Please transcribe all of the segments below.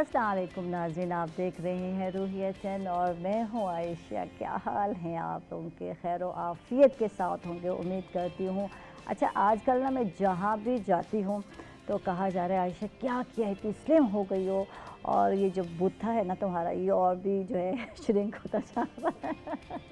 अस्सलाम वालेकुम नाज़रीन, आप देख रहे हैं रूहियत चैनल और मैं हूँ आयशा। क्या हाल हैं आप लोगों के? खैर व आफ़ियत के साथ होंगे उम्मीद करती हूँ। अच्छा, आजकल ना मैं जहाँ भी जाती हूँ तो कहा जा रहा है आयशा क्या किया है, इतनी स्लिम हो गई हो, और ये जो बुत्था है ना तुम्हारा ये और भी जो है श्रिंक होता जा रहा है।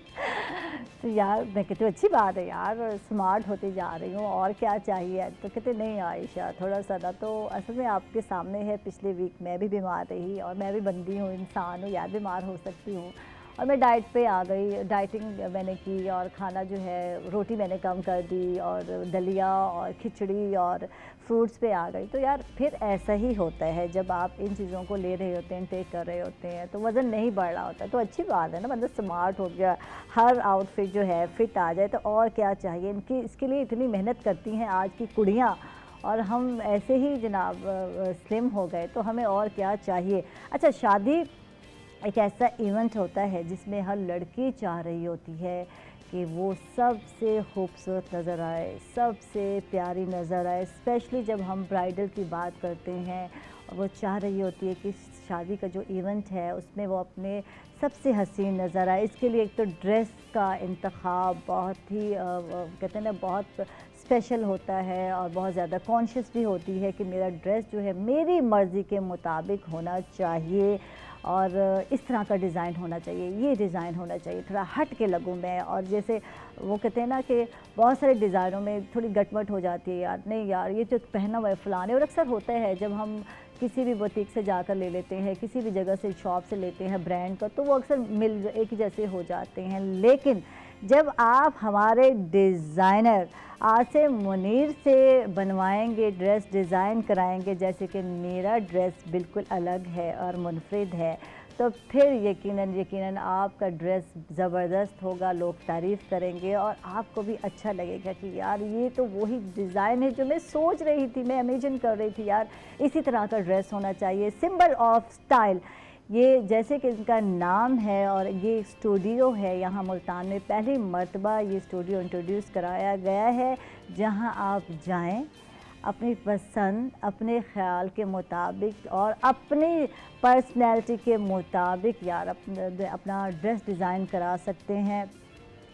तो यार मैं कहती हूँ अच्छी बात है यार, स्मार्ट होती जा रही हूँ और क्या चाहिए। तो कहते नहीं आयशा थोड़ा सा ना, तो असल में आपके सामने है, पिछले वीक मैं भी बीमार रही और मैं भी बंदी हूँ, इंसान हूँ यार, बीमार हो सकती हूँ। और मैं डाइट पे आ गई, डाइटिंग मैंने की और खाना जो है रोटी मैंने कम कर दी और दलिया और खिचड़ी और फ्रूट्स पे आ गई। तो यार फिर ऐसा ही होता है जब आप इन चीज़ों को ले रहे होते हैं, टेक कर रहे होते हैं, तो वज़न नहीं बढ़ रहा होता। तो अच्छी बात है ना, मतलब स्मार्ट हो गया, हर आउटफिट जो है फिट आ जाए, तो और क्या चाहिए। इनकी इसके लिए इतनी मेहनत करती हैं आज की कुड़ियाँ, और हम ऐसे ही जनाब स्लिम हो गए, तो हमें और क्या चाहिए। अच्छा, शादी एक ऐसा इवेंट होता है जिसमें हर लड़की चाह रही होती है कि वो सबसे खूबसूरत नज़र आए, सबसे प्यारी नज़र आए। स्पेशली जब हम ब्राइडल की बात करते हैं, वो चाह रही होती है कि शादी का जो इवेंट है उसमें वो अपने सबसे हसीन नज़र आए। इसके लिए एक तो ड्रेस का इंतखाब बहुत ही कहते हैं ना, बहुत स्पेशल होता है और बहुत ज़्यादा कॉन्शियस भी होती है कि मेरा ड्रेस जो है मेरी मर्ज़ी के मुताबिक होना चाहिए और इस तरह का डिज़ाइन होना चाहिए, ये डिज़ाइन होना चाहिए, थोड़ा हट के लगूँ मैं। और जैसे वो कहते हैं ना कि बहुत सारे डिज़ाइनों में थोड़ी गटमट हो जाती है यार, नहीं यार ये जो पहना हुआ है फ़लाने। और अक्सर होता है जब हम किसी भी बुटीक से जाकर ले लेते हैं, किसी भी जगह से शॉप से लेते हैं ब्रांड का, तो वो अक्सर मिल एक ही जैसे हो जाते हैं। लेकिन जब आप हमारे डिज़ाइनर आसिम मुनीर से बनवाएंगे, ड्रेस डिज़ाइन कराएंगे, जैसे कि मेरा ड्रेस बिल्कुल अलग है और मुनफरिद है, तो फिर यकीनन यकीनन आपका ड्रेस ज़बरदस्त होगा, लोग तारीफ़ करेंगे और आपको भी अच्छा लगेगा कि यार ये तो वही डिज़ाइन है जो मैं सोच रही थी, मैं इमेजिन कर रही थी यार, इसी तरह का ड्रेस होना चाहिए। सिंबल ऑफ स्टाइल, ये जैसे कि इनका नाम है, और ये स्टूडियो है यहाँ मुल्तान में, पहली मर्तबा ये स्टूडियो इंट्रोड्यूस कराया गया है, जहाँ आप जाएं अपनी पसंद, अपने ख़्याल के मुताबिक और अपनी पर्सनैलिटी के मुताबिक यार अपना ड्रेस डिज़ाइन करा सकते हैं।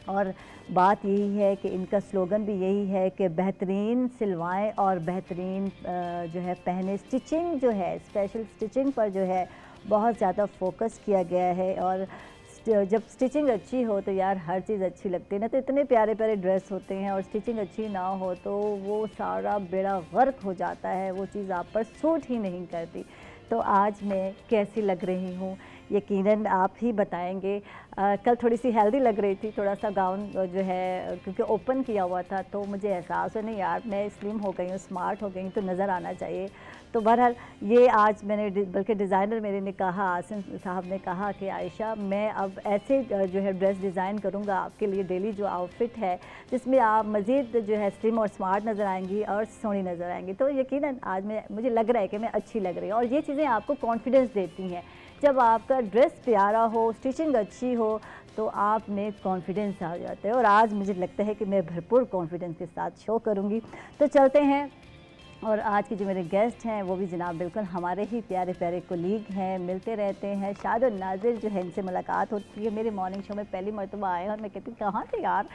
और बात यही है कि इनका स्लोगन भी यही है कि बेहतरीन सिलवाएं और बेहतरीन जो है पहने। स्टिचिंग जो है, स्पेशल स्टिचिंग पर जो है बहुत ज़्यादा फोकस किया गया है, और जब स्टिचिंग अच्छी हो तो यार हर चीज़ अच्छी लगती है ना। तो इतने प्यारे प्यारे ड्रेस होते हैं और स्टिचिंग अच्छी ना हो तो वो सारा बेड़ा गर्क हो जाता है, वो चीज़ आप पर सूट ही नहीं करती। तो आज मैं कैसी लग रही हूँ यकीनन आप ही बताएंगे। कल थोड़ी सी हेल्दी लग रही थी, थोड़ा सा गाउन जो है क्योंकि ओपन किया हुआ था, तो मुझे एहसास हो नहीं यार मैं स्लिम हो गई हूँ, स्मार्ट हो गई हूँ, तो नज़र आना चाहिए। तो बहरहाल ये आज मैंने बल्कि डिज़ाइनर मेरे ने कहा, आसिम साहब ने कहा कि आयशा मैं अब ऐसे जो है ड्रेस डिज़ाइन करूँगा आपके लिए, डेली जो आउटफिट है जिसमें आप मज़ीद जो है स्लिम और स्मार्ट नज़र आएंगी और सोहनी नज़र आएंगी। तो यकीनन आज मुझे लग रहा है कि मैं अच्छी लग रही हूँ, और ये चीज़ें आपको कॉन्फिडेंस देती हैं। जब आपका ड्रेस प्यारा हो, स्टिचिंग अच्छी हो, तो आप में कॉन्फिडेंस आ जाता है, और आज मुझे लगता है कि मैं भरपूर कॉन्फिडेंस के साथ शो करूँगी। तो चलते हैं, और आज के जो मेरे गेस्ट हैं वो भी जनाब बिल्कुल हमारे ही प्यारे प्यारे कोलीग हैं, मिलते रहते हैं। शाद और नाजिर जो है इनसे मुलाकात होती है, मेरे मॉर्निंग शो में पहली मरतबा आए, और मैं कहती कहाँ थे यार,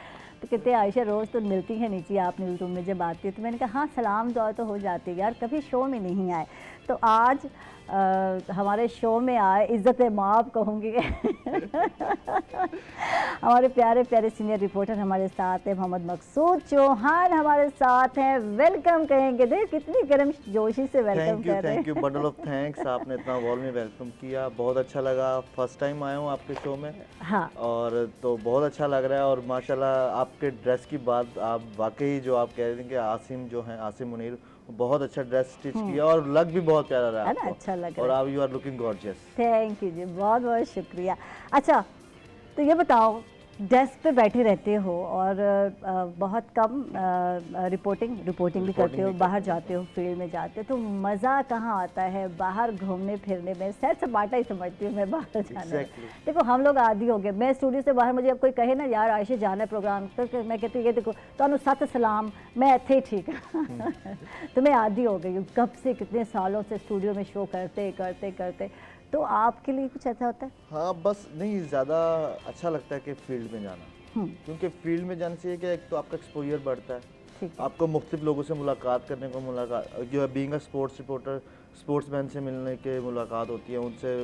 तो कहते हैं आयशा रोज़ तो मिलती है नीचे आप न्यूज़ रूम में जब आती है। तो मैंने कहा हाँ सलाम दुआ तो हो जाती है यार, कभी शो में नहीं आए। तो आज हमारे शो में आए, इज़्ज़त माफ़ कहूँगी। हमारे प्यारे प्यारे सीनियर रिपोर्टर हमारे साथ हैं, मोहम्मद मकसूद चौहान हमारे साथ हैं, वेलकम कहेंगे। देख कितनी गर्म जोशी से वेलकम कर रहे हैं। Thank you bundle of thanks, आपने इतना वॉल में वेलकम किया, बहुत अच्छा लगा। फर्स्ट टाइम आया हूँ आपके शो में। हाँ, और तो बहुत अच्छा लग रहा है, और माशाल्लाह आपके ड्रेस की बात, आप वाकई जो आप कह रहे हैं कि आसिम जो हैं, आसिम मुनीर, बहुत अच्छा ड्रेस स्टिच किया और लग भी बहुत प्यारा रहा है ना, आपको, अच्छा लग और रहा है। आप you are looking gorgeous. Thank you जी, बहुत बहुत शुक्रिया। अच्छा, तो ये बताओ डेस्क पे बैठे रहते हो और बहुत कम रिपोर्टिंग भी करते हो, भी बाहर करते हैं, जाते हो, फील्ड में जाते हो, तो मज़ा कहाँ आता है बाहर घूमने फिरने में? सैर सपाटा ही समझती हूँ मैं बाहर जाने में। एग्जैक्टली। देखो हम लोग आदी हो गए, मैं स्टूडियो से बाहर मुझे अब कोई कहे ना यार आयशा जाना है प्रोग्राम तो मैं कहती हूँ ये देखो तो सत सलाम मैं इत्थे ही ठीक है। तो मैं आदी हो गई हूँ कब से, कितने सालों से स्टूडियो में शो करते करते करते। तो आपके लिए कुछ ऐसा होता है? हाँ, बस नहीं, ज़्यादा अच्छा लगता है कि फील्ड में जाना, हम्म, क्योंकि फील्ड में जाने से ये क्या, एक तो आपका एक्सपोजर बढ़ता है, ठीक है। आपको मुख्तलिफ लोगों से मुलाकात करने को, मुलाकात जो है being a sports reporter, sportsman से मिलने के मुलाकात होती है, उनसे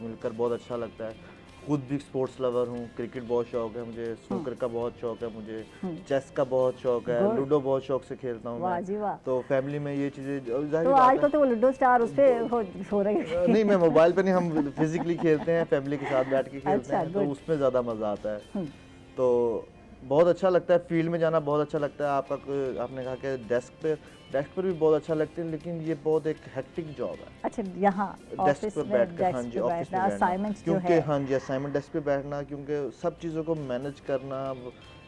मिलकर बहुत अच्छा लगता है। खुद भी स्पोर्ट्स लवर हूँ, क्रिकेट बहुत शौक है मुझे, स्नूकर का बहुत शौक है मुझे, चेस का बहुत शौक है, गुड। लूडो बहुत शौक से खेलता हूँ वाह मैं। जी वाह। तो फैमिली में ये चीज़ें तो ज़ाहिर बात आजकल है। तो वो लूडो स्टार उस पे हो रही है। नहीं, मैं मोबाइल पे नहीं, हम फिजिकली खेलते हैं, फैमिली के साथ बैठ के खेलते अच्छा हैं, तो गुड। उसमें ज़्यादा मज़ा आता है। तो बहुत अच्छा लगता है, फील्ड में जाना बहुत अच्छा लगता है। आपने कहा कि डेस्क पर भी बहुत अच्छा लगता है, लेकिन ये बहुत एक हेक्टिक जॉब है। अच्छा यहाँ डेस्क ऑफिस पर में बैठकर, हाँ डेस्क जी, पे ऑफिस में बैठना, बैठना, असाइनमेंट्स जो क्योंकि है। हाँ जी, असाइनमेंट डेस्क पे बैठना, क्योंकि सब चीज़ों को मैनेज करना,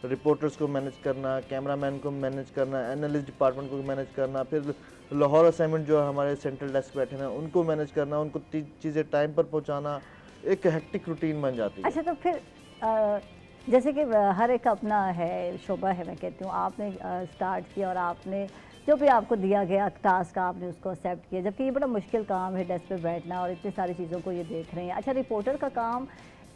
रिपोर्टर्स को मैनेज करना, कैमरामैन को मैनेज करना, एनालिस्ट डिपार्टमेंट को मैनेज करना, फिर लाहौर असाइनमेंट जो हमारे सेंट्रल डेस्क बैठे हैं उनको मैनेज करना, उनको चीज़ें टाइम पर पहुँचाना, एक हेक्टिक रूटीन बन जाती है। अच्छा तो फिर जैसे कि हर एक अपना है शोबा है, मैं कहती हूँ आपने स्टार्ट किया और आपने जो भी आपको दिया गया टास्क आपने उसको एक्सेप्ट किया, जबकि ये बड़ा मुश्किल काम है डेस्क पे बैठना और इतनी सारी चीज़ों को ये देख रहे हैं। अच्छा रिपोर्टर का काम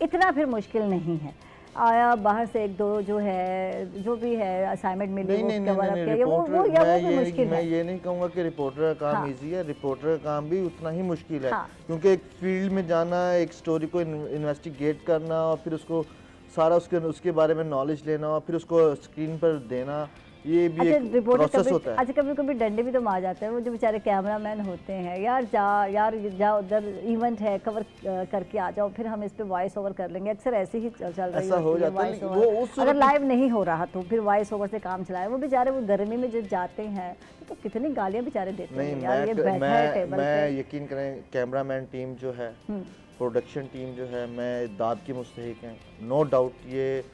इतना फिर मुश्किल नहीं है, आया बाहर से एक दो जो है जो भी है असाइनमेंट मिली नहीं वो नहीं नहीं कवर नहीं अप नहीं, किया, वो भी मुश्किल मैं है। ये नहीं कहूँगा कि रिपोर्टर का काम हाँ इजी है, रिपोर्टर का काम भी उतना ही मुश्किल है, हाँ। क्योंकि एक फील्ड में जाना, एक स्टोरी को इन्वेस्टिगेट करना और फिर उसको सारा उसके बारे में नॉलेज लेना और फिर उसको स्क्रीन पर देना, ये भी अच्छा एक रिपोर्टर प्रोसेस कभी, होता है। अच्छा कभी कभी डंडे भी तो मार जाते हैं वो जो बेचारे कैमरामैन होते हैं, यार जा उधर इवेंट है कवर करके आ जाओ, फिर हम इस पे वॉइस ओवर कर लेंगे। अक्सर ऐसे ही चल रही ऐसा हो होती है जाता है, वॉइस लेकिन वो ओवर, उस अगर लाइव नहीं हो रहा तो फिर वॉइस ओवर से काम चलाए। वो बेचारे वो गर्मी में जब जाते हैं तो कितनी गालियाँ बेचारे देते नहीं, हैं यार, ये बैठा है टेबल मैं पे। यकीन करें, कैमरामैन टीम जो है, प्रोडक्शन टीम जो है, मैं दाद की मुस्तहिक हैं, नो डाउट। ये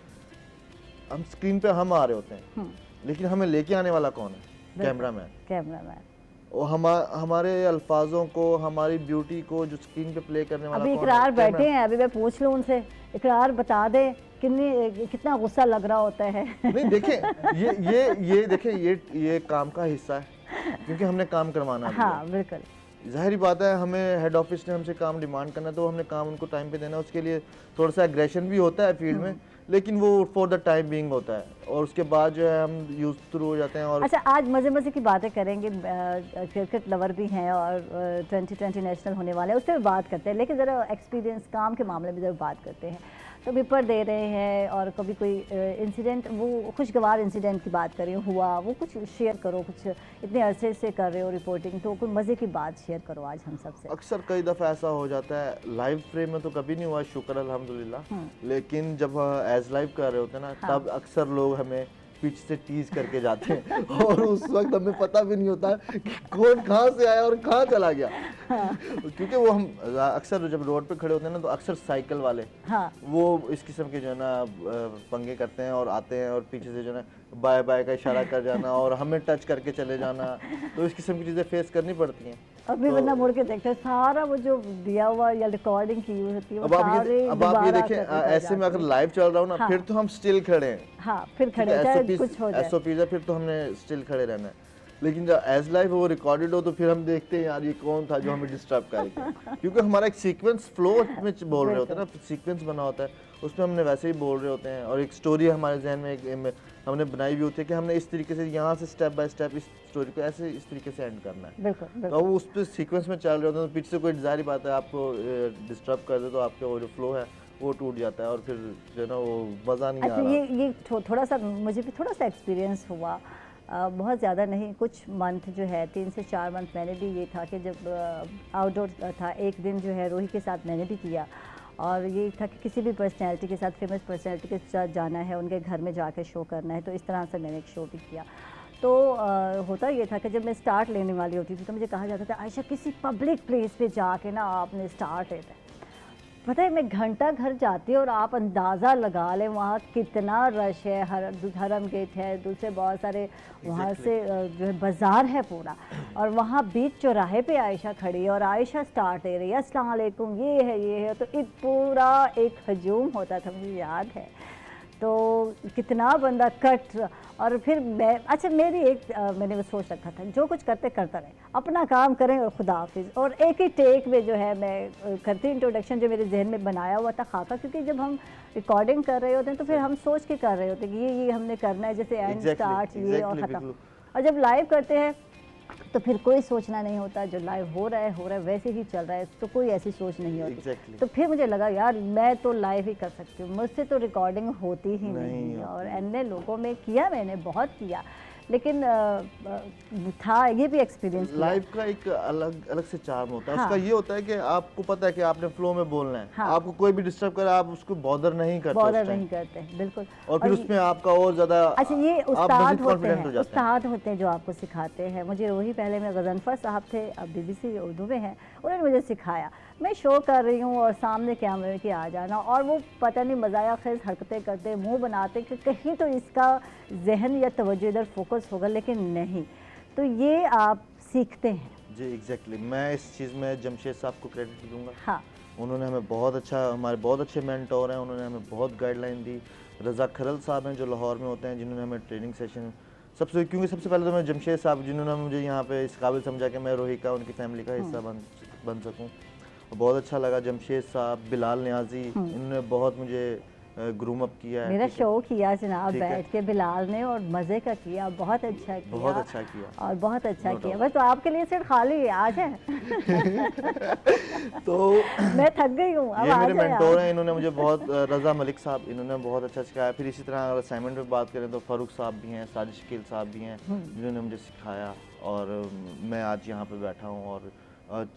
हम स्क्रीन पे हम आ रहे होते हैं, लेकिन हमें लेके आने वाला कौन है? कैमरामैन। कैमरामैन और हमारे अल्फाजों को, हमारी ब्यूटी को जो स्क्रीन पे प्ले करने वाला अभी कौन इकरार है? बैठे हैं, अभी मैं पूछ लूँ उनसे, इकरार बता दे कितना गुस्सा लग रहा होता है। नहीं देखें, ये देखें, ये काम का हिस्सा है, क्योंकि हमने काम करवाना भी है। हाँ बिल्कुल। जाहिर बात है, हमें हेड ऑफिस ने हमसे काम डिमांड करना है, तो हमने काम उनको टाइम पे देना है। उसके लिए थोड़ा सा एग्रेशन भी होता है फील्ड में, लेकिन वो फॉर द टाइम बीइंग होता है, और उसके बाद जो है हम यूज थ्रू हो जाते हैं। और अच्छा आज मज़े मज़े की बातें करेंगे, क्रिकेट लवर भी हैं और 2020 नेशनल होने वाले हैं, उस पर भी बात करते हैं, लेकिन ज़रा एक्सपीरियंस काम के मामले में ज़रा बात करते हैं। तो पेपर दे रहे हैं और कभी कोई इंसिडेंट, वो खुशगवार इंसिडेंट की बात करें हुआ, वो कुछ शेयर करो, कुछ इतने अरसे से कर रहे हो रिपोर्टिंग, तो कोई मज़े की बात शेयर करो आज हम सबसे। अक्सर कई दफ़ा ऐसा हो जाता है, लाइव फ्रेम में तो कभी नहीं हुआ, शुक्र अल्हम्दुलिल्लाह, लेकिन जब एज लाइव कर रहे होते हैं ना, तब अक्सर लोग हमें पीछे से टीज करके जाते हैं और उस वक्त हमें पता भी नहीं होता कि कौन कहाँ से आया और कहाँ चला गया। क्योंकि वो हम अक्सर जब रोड पे खड़े होते हैं ना, तो अक्सर साइकिल वाले वो इस किस्म के जो है ना पंगे करते हैं और आते हैं और पीछे से जो है ना बाय बाय का इशारा कर जाना और हमें टच करके चले जाना, तो इस किस्म की चीज़ें फेस करनी पड़ती हैं। अभी वरना मुड़ के देखते हैं सारा वो जो दिया हुआ या रिकॉर्डिंग की हुई होती है, अब आप ये देखें, ऐसे में अगर लाइव चल रहा हो ना, फिर तो हम स्टिल खड़े हैं। हाँ फिर खड़े चाहे कुछ हो जाए, एसओपी है, फिर तो हमने स्टिल खड़े रहना है। लेकिन जब एज लाइव वो रिकॉर्डेड हो, तो फिर हम देखते हैं यार ये कौन था जो हमें डिस्टर्ब कर गया, क्योंकि हमारा एक सीक्वेंस फ्लो में बोल रहे होते हैं ना, सीक्वेंस बना होता है, उसमें हमने वैसे ही बोल रहे होते हैं, और एक स्टोरी हमारे जहन में हमने बनाई हुई होती है कि हमने इस तरीके से यहाँ से स्टेप बाय स्टेप इस स्टोरी को ऐसे इस तरीके से एंड करना है। बिल्कुल। तो वो उस पर सीक्वेंस में चल रहे होते हैं, तो पीछे से कोई जाहिर बात है आपको डिस्टर्ब कर दे, तो आपका वो जो फ्लो है वो टूट जाता है और फिर जो है ना वो मज़ा नहीं आ रहा। ये थोड़ा सा मुझे भी थोड़ा सा एक्सपीरियंस हुआ, बहुत ज़्यादा नहीं, कुछ मंथ जो है 3 से 4 मंथ मैंने भी ये था कि जब आउटडोर था, एक दिन जो है रोही के साथ मैंने भी किया, और ये था कि किसी भी पर्सनैलिटी के साथ, फेमस पर्सनैलिटी के साथ जाना है, उनके घर में जाकर शो करना है, तो इस तरह से मैंने एक शो भी किया। तो होता ये था कि जब मैं स्टार्ट लेने वाली होती थी तो मुझे कहा जाता था आयशा किसी पब्लिक प्लेस पे जाके ना आपने स्टार्ट लेना है। पता है मैं घंटा घर जाती हूँ और आप अंदाज़ा लगा लें वहाँ कितना रश है। हरम गेट है, दूसरे बहुत सारे वहाँ एग्जैक्टली से जो है बाज़ार है पूरा, और वहाँ बीच चौराहे पे आयशा खड़ी है और आयशा स्टार्ट दे रही है अस्सलाम वालेकुम, ये है, तो पूरा एक हजूम होता था, मुझे याद है। तो कितना बंदा कट, और फिर मैं अच्छा मेरी मैंने वो सोच रखा था जो कुछ करते करता रहे, अपना काम करें और खुदा हाफिज़, और एक ही टेक में जो है मैं करती इंट्रोडक्शन जो मेरे जहन में बनाया हुआ था खाका, क्योंकि जब हम रिकॉर्डिंग कर रहे होते हैं तो फिर हम सोच के कर रहे होते हैं कि ये हमने करना है, जैसे एंड स्टार्ट ये और ख़त्म। और जब लाइव करते हैं तो फिर कोई सोचना नहीं होता, जो लाइव हो रहा है वैसे ही चल रहा है, तो कोई ऐसी सोच नहीं होती। तो फिर मुझे लगा यार मैं तो लाइव ही कर सकती हूँ, मुझसे तो रिकॉर्डिंग होती ही नहीं है। और अन्य लोगों में किया, मैंने बहुत किया, लेकिन था ये भी एक्सपीरियंस लाइव का एक अलग अलग से चार्म होता है। हाँ। उसका ये होता है कि आपको पता है कि आपने फ्लो में बोलना है। हाँ। आपको कोई भी डिस्टर्ब करे आप उसको बॉदर नहीं करते, बिल्कुल। और फिर उसमें आपका और ज्यादा अच्छा ये आप उस्ताद मज़ीद होते confident हो हैं, जाते हैं। उस्ताद होते हैं जो आपको सिखाते हैं। मुझे वही पहले में गज़नफ़र साहब थे, अब BBC उर्दू में हैं, उन्होंने मुझे सिखाया। मैं शो कर रही हूँ और सामने कैमरे के आ जाना, और वो पता नहीं मज़ाया ख़ेज़ हरकतें करते, मुंह बनाते कि कहीं तो इसका जहन या तवज्जो इधर फोकस होगा, लेकिन नहीं। तो ये आप सीखते हैं। जी एग्जैक्टली मैं इस चीज़ में जमशेद साहब को क्रेडिट दूंगा। हाँ। उन्होंने हमें बहुत अच्छा, हमारे बहुत अच्छे मेंटोर हैं, उन्होंने हमें बहुत गाइडलाइन दी। रज़ा खरल साहब हैं जो लाहौर में होते हैं, जिन्होंने हमें ट्रेनिंग सेशन क्योंकि सबसे पहले तो मैं जमशेद साहब जिन्होंने मुझे यहाँ पे इस काबिल समझा कि मैं रोही का उनकी फैमिली का हिस्सा बन सकूँ। बहुत अच्छा लगा। जमशेद साहब, बिलाल नियाज़ी, इन्होंने बहुत मुझे ग्रूम अप किया है। मेरा शो किया जनाब ठीक है। बैठ के बिलाल ने, और मज़े का किया, बहुत अच्छा किया, बहुत अच्छा किया और बहुत अच्छा No किया। doubt। बस तो आपके लिए सिर्फ खाली है, आज है। तो मैं थक गई हूँ, अब ये आ मेरे जाए मेंटोर आप। हैं, इन्होंने मुझे बहुत रज़ा मलिक साहब, इन्होंने बहुत अच्छा सिखाया। फिर इसी तरह अगर असाइनमेंट में बात करें तो फ़ारूक साहब भी हैं, साजिद शकील साहब भी हैं, जिन्होंने मुझे सिखाया, और मैं आज यहाँ पे बैठा हूँ, और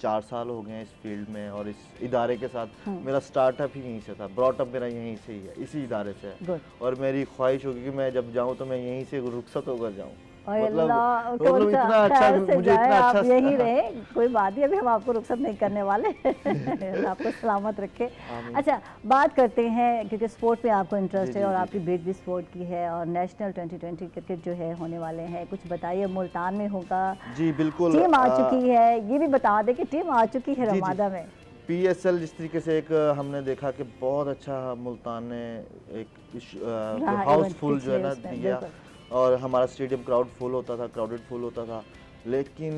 4 साल हो गए हैं इस फील्ड में, और इस इदारे के साथ मेरा स्टार्टअप ही यहीं से था, ब्रॉटअप मेरा यहीं से ही है, इसी इदारे से है। Good। और मेरी ख्वाहिश होगी कि मैं जब जाऊँ तो मैं यहीं से रुखसत होकर जाऊँ। मतलब अल्लाह इतना अच्छा, मुझे इतना आप अच्छा यहीं रहे, कोई बात नहीं, अभी हम आपको रुखसत नहीं करने वाले। अल्लाह आपको सलामत रखे। आमीन। अच्छा बात करते हैं, क्योंकि स्पोर्ट में आपको इंटरेस्ट जी, है और जी, आपकी बेट भी स्पोर्ट की है, और नेशनल 2020 क्रिकेट जो है होने वाले हैं, कुछ बताइए। मुल्तान में होगा, जी बिल्कुल। टीम आ चुकी है, ये भी बता दें कि टीम आ चुकी है जी, जी। रमादा में। PSL जिस तरीके से एक हमने देखा कि बहुत अच्छा मुल्तान ने एक हाउसफुल जो है ना दिया, और हमारा स्टेडियम क्राउडेड फुल होता था। लेकिन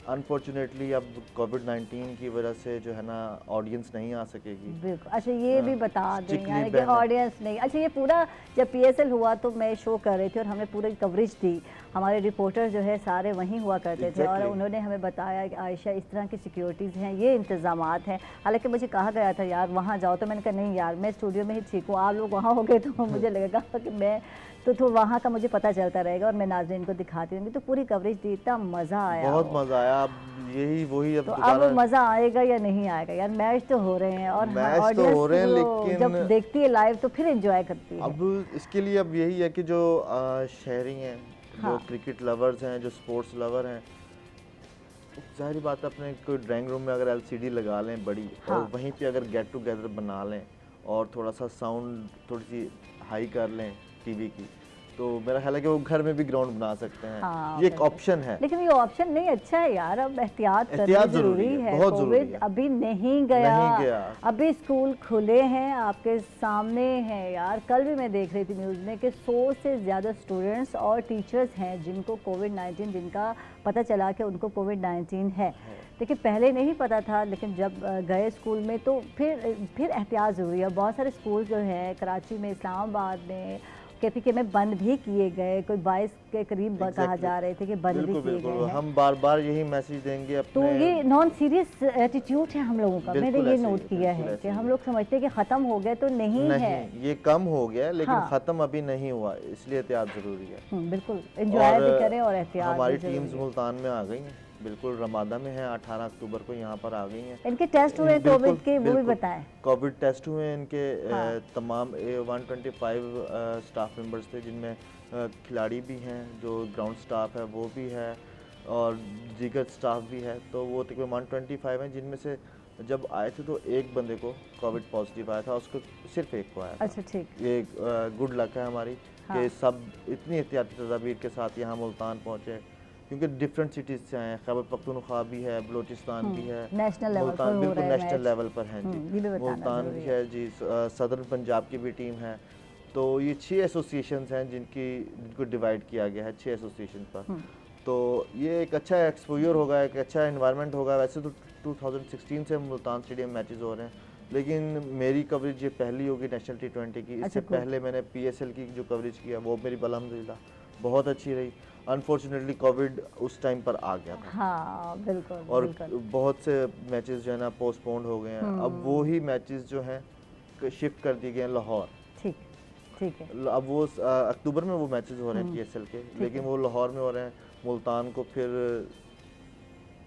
अनफॉर्चुनेटली अब कोविड-19 की वजह से जो है ना ऑडियंस नहीं आ सकेगी। बिल्कुल। अच्छा ये भी बता दें स्ट्रिक्टली यानी कि बैन है। ऑडियंस नहीं। अच्छा ये पूरा जब PSL हुआ तो मैं शो कर रही थी और हमने पूरी कवरेज दी, हमारे रिपोर्टर जो है सारे वहीं हुआ करते थे, और उन्होंने हमें बताया कि आयशा इस तरह की सिक्योरिटीज़ हैं, ये इंतज़ामात हैं। हालांकि मुझे कहा गया था यार वहाँ जाओ, तो मैंने कहा नहीं यार मैं स्टूडियो में ही ठीक हूँ, आप लोग वहाँ हो गए तो मुझे लगेगा कि मैं तो वहाँ का मुझे पता चलता रहेगा और मैं नाज़रीन को दिखाती रहूँगी। तो पूरी कवरेज दी, इतना मज़ा आया, बहुत मज़ा आया। अब यही वही अब तो दोबारा अब मज़ा आएगा या नहीं आएगा यार? मैच तो हो रहे हैं, और मैच तो हो रहे हैं, लेकिन जब देखती है लाइव तो फिर एंजॉय करती है। अब इसके लिए अब यही है कि जो शहरी हैं, जो क्रिकेट लवर्स हैं, जो स्पोर्ट्स लवर हैं, ज़ाहिर बात है अपने कोई ड्राइंग रूम में अगर LCD लगा लें बड़ी, और वहीं पे अगर गेट टुगेदर बना लें और थोड़ा सा साउंड थोड़ी सी हाई कर लें टीवी की, तो मेरा ख्याल है कि वो घर में भी ग्राउंड बना सकते हैं। ये एक ऑप्शन है, लेकिन ये ऑप्शन नहीं अच्छा है यार, अब एहतियात करना जरूरी है। बहुत जरूरी कोविड है। अभी नहीं गया, अभी स्कूल खुले हैं, आपके सामने हैं यार। कल भी मैं देख रही थी न्यूज़ में कि 100 से ज़्यादा स्टूडेंट्स और टीचर्स हैं जिनको कोविड-19, जिनका पता चला कि उनको कोविड-19 है। देखिए पहले नहीं पता था, लेकिन जब गए स्कूल में तो फिर एहतियात ज़रूरी है। बहुत सारे स्कूल जो हैं कराची में, इस्लामाबाद में, KPK में बंद भी किए गए, कोई 22 के करीब कहा जा रहे थे कि बंद भी किए गए हैं। हम बार बार यही मैसेज देंगे अपने, तो ये नॉन सीरियस एटीट्यूड है हम लोगों का। मैंने ये नोट किया है कि हम लोग समझते हैं कि ख़त्म हो गया, तो नहीं है, ये कम हो गया, लेकिन ख़त्म अभी नहीं हुआ, इसलिए एहतियात ज़रूरी है। बिल्कुल एंजॉय भी करें और एहतियात। हमारी टीम्स मुल्तान में आ गई हैं, बिल्कुल रमादा में है, 18 अक्टूबर को यहाँ पर आ गई हैं। इनके टेस्ट हुए कोविड के, वो भी बताएं। कोविड टेस्ट हुए इनके, तमाम 125 स्टाफ मेंबर्स थे, जिनमें खिलाड़ी भी हैं, जो ग्राउंड स्टाफ है वो भी है, और दीगर स्टाफ भी है। तो वो तकरीबन 125 हैं, जिनमें से जब आए थे तो एक बंदे को कोविड पॉजिटिव आया था, उसको सिर्फ एक को आया था। अच्छा ठीक। ये गुड लक है हमारी हाँ। कि सब इतनी एहतियाती तदाबीर के साथ यहाँ मुल्तान पहुँचे, क्योंकि डिफरेंट सिटीज़ से आए हैं। खैबर पख्तूनख्वा भी है, बलूचिस्तान भी है, नेशनल लेवल पर मुल्तान हो बिल्कुल रहा है नेशनल मैच। लेवल पर है जी। ये भी बताना मुल्तान ज़रूरी भी है। है जी, सदर्न पंजाब की भी टीम है। तो ये 6 एसोसिएशंस हैं जिनको डिवाइड किया गया है 6 एसोसिएशन पर। तो ये एक अच्छा एक्सपोजर होगा, एक अच्छा एनवायरनमेंट होगा। वैसे तो 2016 से मुल्तान स्टेडियम मैचेस हो रहे हैं, लेकिन मेरी कवरेज ये पहली होगी नेशनल T20 की। इससे पहले मैंने PSL की जो कवरेज किया वो मेरी अल्हम्दुलिल्लाह बहुत अच्छी रही। अनफॉर्चुनेटली कोविड उस टाइम पर आ गया था। हाँ बिल्कुल। और बिल्कुल। बहुत से मैचेस जो है ना पोस्टपोन्ड हो गए हैं। अब वो ही मैचेस जो हैं शिफ्ट कर दिए गए हैं लाहौर। ठीक। ठीक है। अब वो अक्टूबर में वो मैचेस हो रहे हैं PSL के, लेकिन वो लाहौर में हो रहे हैं। मुल्तान को फिर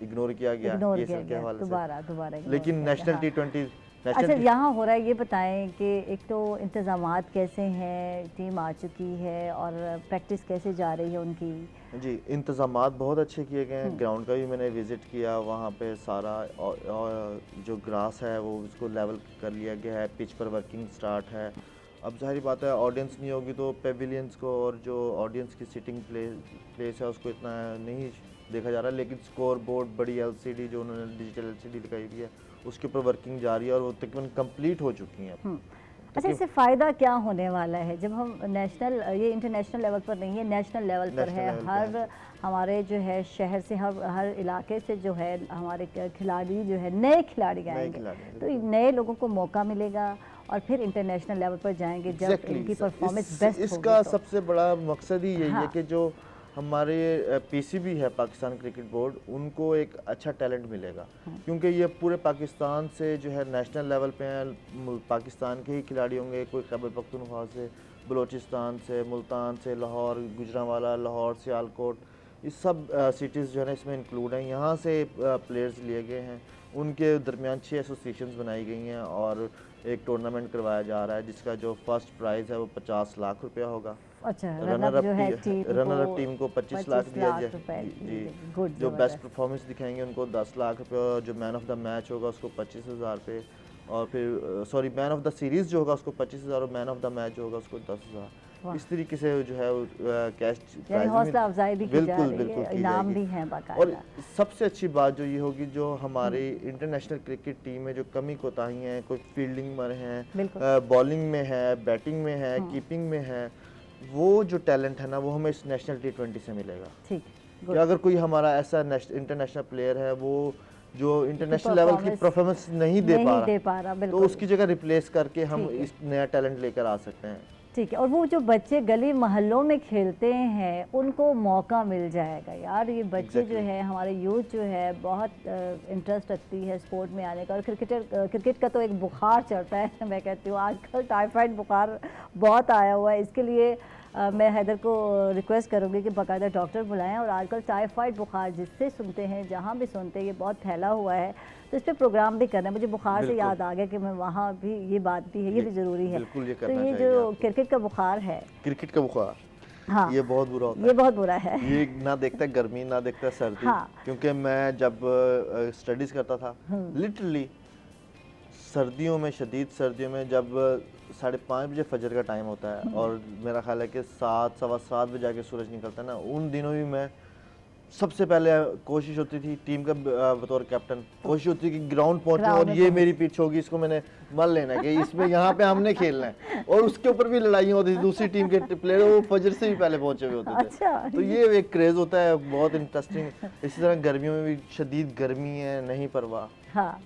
इग्नोर किया गया PSL के हवाले से। दोबारा लेकिन नेशनल T20 अच्छा यहाँ हो रहा है, ये बताएं कि एक तो इंतज़ामात कैसे हैं, टीम आ चुकी है और प्रैक्टिस कैसे जा रही है उनकी? जी, इंतज़ामात बहुत अच्छे किए गए हैं। ग्राउंड का भी मैंने विज़िट किया, वहाँ पे सारा और जो ग्रास है वो उसको लेवल कर लिया गया है, पिच पर वर्किंग स्टार्ट है। अब ज़ाहिर बात है ऑडियंस नहीं होगी तो पेविलियंस को और जो ऑडियंस की सिटिंग प्लेस है उसको इतना नहीं देखा जा रहा, लेकिन स्कोर बोर्ड बड़ी LCD जो उन्होंने डिजिटल LCD लगाई हुई है उसके ऊपर वर्किंग जारी है और वो तकरीबन कंप्लीट हो चुकी हैं। अच्छा इससे फ़ायदा क्या होने वाला है जब हम नेशनल, ये इंटरनेशनल लेवल पर नहीं है, नेशनल लेवल पर है। हर हमारे जो है शहर से हर इलाके से जो है हमारे खिलाड़ी जो है नए खिलाड़ी आएंगे, तो नए लोगों को मौका मिलेगा और फिर इंटरनेशनल लेवल पर जाएंगे जब इनकी परफॉर्मेंस बेस्ट होगी। इसका सबसे बड़ा मकसद ही यही है कि जो हमारे PCB है पाकिस्तान क्रिकेट बोर्ड, उनको एक अच्छा टैलेंट मिलेगा, क्योंकि ये पूरे पाकिस्तान से जो है नेशनल लेवल पे हैं। पाकिस्तान के ही खिलाड़ी होंगे, कोई खैबर पख्तूनख्वा से, बलूचिस्तान से, मुल्तान से, लाहौर, गुजरांवाला, लाहौर, सियालकोट, ये सब सिटीज़ जो है ना इसमें इंक्लूड हैं। यहाँ से प्लेयर्स लिए गए हैं, उनके दरमियान 6 एसोसिएशंस बनाई गई हैं और एक टूर्नामेंट करवाया जा रहा है जिसका जो फर्स्ट प्राइज़ है वो 50 लाख रुपया होगा। अच्छा, रनर अप टीम को 25 लाख दिया जाए जी। जो बेस्ट परफॉर्मेंस दिखाएंगे उनको 10 लाख रुपये, और जो मैन ऑफ द मैच होगा उसको 25,000 रुपये, और फिर sorry man of the series जो होगा उसको 25,000 और मैन ऑफ द मैच जो होगा उसको 10,000। इस तरीके से जो है कैश हौसला अफजाई भी की जा रही है, बिल्कुल इनाम भी हैं बाकायदा। और सबसे अच्छी बात जो ये होगी, जो हमारी इंटरनेशनल क्रिकेट टीम में जो कमी कोताही हैं, कोई फील्डिंग में है, बॉलिंग में है, बैटिंग में है, कीपिंग में है, वो जो टैलेंट है ना वो हमें इस नेशनल T20 से मिलेगा। ठीक, कि अगर कोई हमारा ऐसा इंटरनेशनल प्लेयर है वो जो इंटरनेशनल लेवल की परफॉर्मेंस नहीं दे पा रहा, तो उसकी जगह रिप्लेस करके हम इस नया टैलेंट लेकर आ सकते हैं। ठीक है। और वो जो बच्चे गली मोहल्लों में खेलते हैं उनको मौका मिल जाएगा यार। ये बच्चे जो है हमारे यूथ जो है बहुत इंटरेस्ट रखती है स्पोर्ट में आने का, और क्रिकेट का तो एक बुखार चढ़ता है। मैं कहती हूँ आजकल टाइफाइड बुखार बहुत आया हुआ है, इसके लिए मैं हैदर को रिक्वेस्ट करूँगी कि बाकायदा डॉक्टर बुलाएं। और आजकल टाइफाइड बुखार जिससे सुनते हैं, जहाँ भी सुनते हैं, ये बहुत फैला हुआ है, तो इस पर प्रोग्राम भी करना है। मुझे बुखार से याद आ गया कि मैं वहाँ भी, ये बात भी है, ये भी ज़रूरी है। तो ये जो क्रिकेट का बुखार है, क्रिकेट का बुखार, हाँ, ये बहुत बुरा होता है। ये बहुत बुरा है। ये ना देखता है गर्मी, ना देखता है सर्दी। हाँ। क्योंकि मैं जब स्टडीज़ करता था, लिटरली सर्दियों में, शदीद सर्दियों में, जब 5:30 बजे फजर का टाइम होता है और मेरा ख्याल है कि 7, सवा 7 बजे आके सूरज निकलता है ना, उन दिनों भी मैं सबसे पहले कोशिश होती थी टीम का बतौर कैप्टन, कोशिश होती थी कि ग्राउंड पहुंचे और ये मेरी पिच होगी, इसको मैंने मल लेना है कि इसमें यहाँ पे हमने खेलना है। और उसके ऊपर भी लड़ाइयाँ होती थी, दूसरी टीम के प्लेयर वो फजर से भी पहले पहुंचे हुए होते थे। अच्छा। तो ये एक क्रेज होता है बहुत इंटरेस्टिंग। इसी तरह गर्मियों में भी शदीद गर्मी है, नहीं परवाह, हाँ,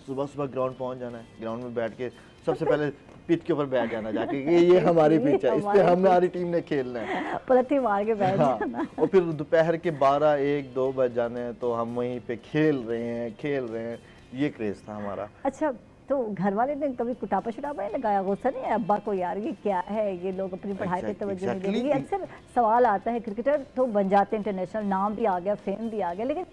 सुबह सुबह ग्राउंड पहुंच जाना है, ग्राउंड में बैठ के सबसे पहले पिच के ऊपर बैठ जाना जाके कि ये हमारी पिच है, इस पे हमारी टीम ने खेलना है, पलटी मार के बैठ जाना। और फिर दोपहर के 12, 1, 2 बज जाने हैं तो हम वहीं पे खेल रहे हैं। ये क्रेज था हमारा। अच्छा, तो घर वाले ने कभी कुटापा शुटापा नहीं लगाया, गुस्सा नहीं है अब्बा को, यार ये क्या है, ये लोग अपनी पढ़ाई पे तवज्जो नहीं दे रहे? अक्सर सवाल आता है, क्रिकेटर तो बन जाते हैं, इंटरनेशनल नाम भी आ गया, फेम भी आ गया, लेकिन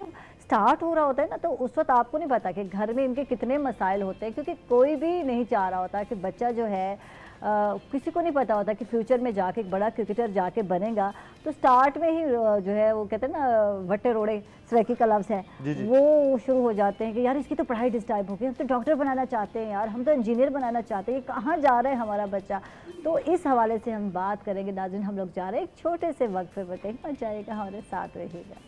स्टार्ट हो रहा होता है ना, तो उस वक्त आपको नहीं पता कि घर में इनके कितने मसाइल होते हैं, क्योंकि कोई भी नहीं चाह रहा होता कि बच्चा जो है किसी को नहीं पता होता कि फ्यूचर में जाके एक बड़ा क्रिकेटर जाके बनेगा। तो स्टार्ट में ही जो है वो कहते हैं ना वट्टे रोड़े सराकी का लफ्ज़ है, वो शुरू हो जाते हैं कि यार इसकी तो पढ़ाई डिस्टर्ब हो गई, हम तो डॉक्टर बनाना चाहते हैं यार, हम तो इंजीनियर बनाना चाहते हैं, कहाँ जा रहा है हमारा बच्चा। तो इस हवाले से हम बात करेंगे। नाज़रीन, हम लोग जा रहे हैं एक छोटे से वक्फे पर, कहीं मत जाइएगा, हमारे साथ रहिएगा।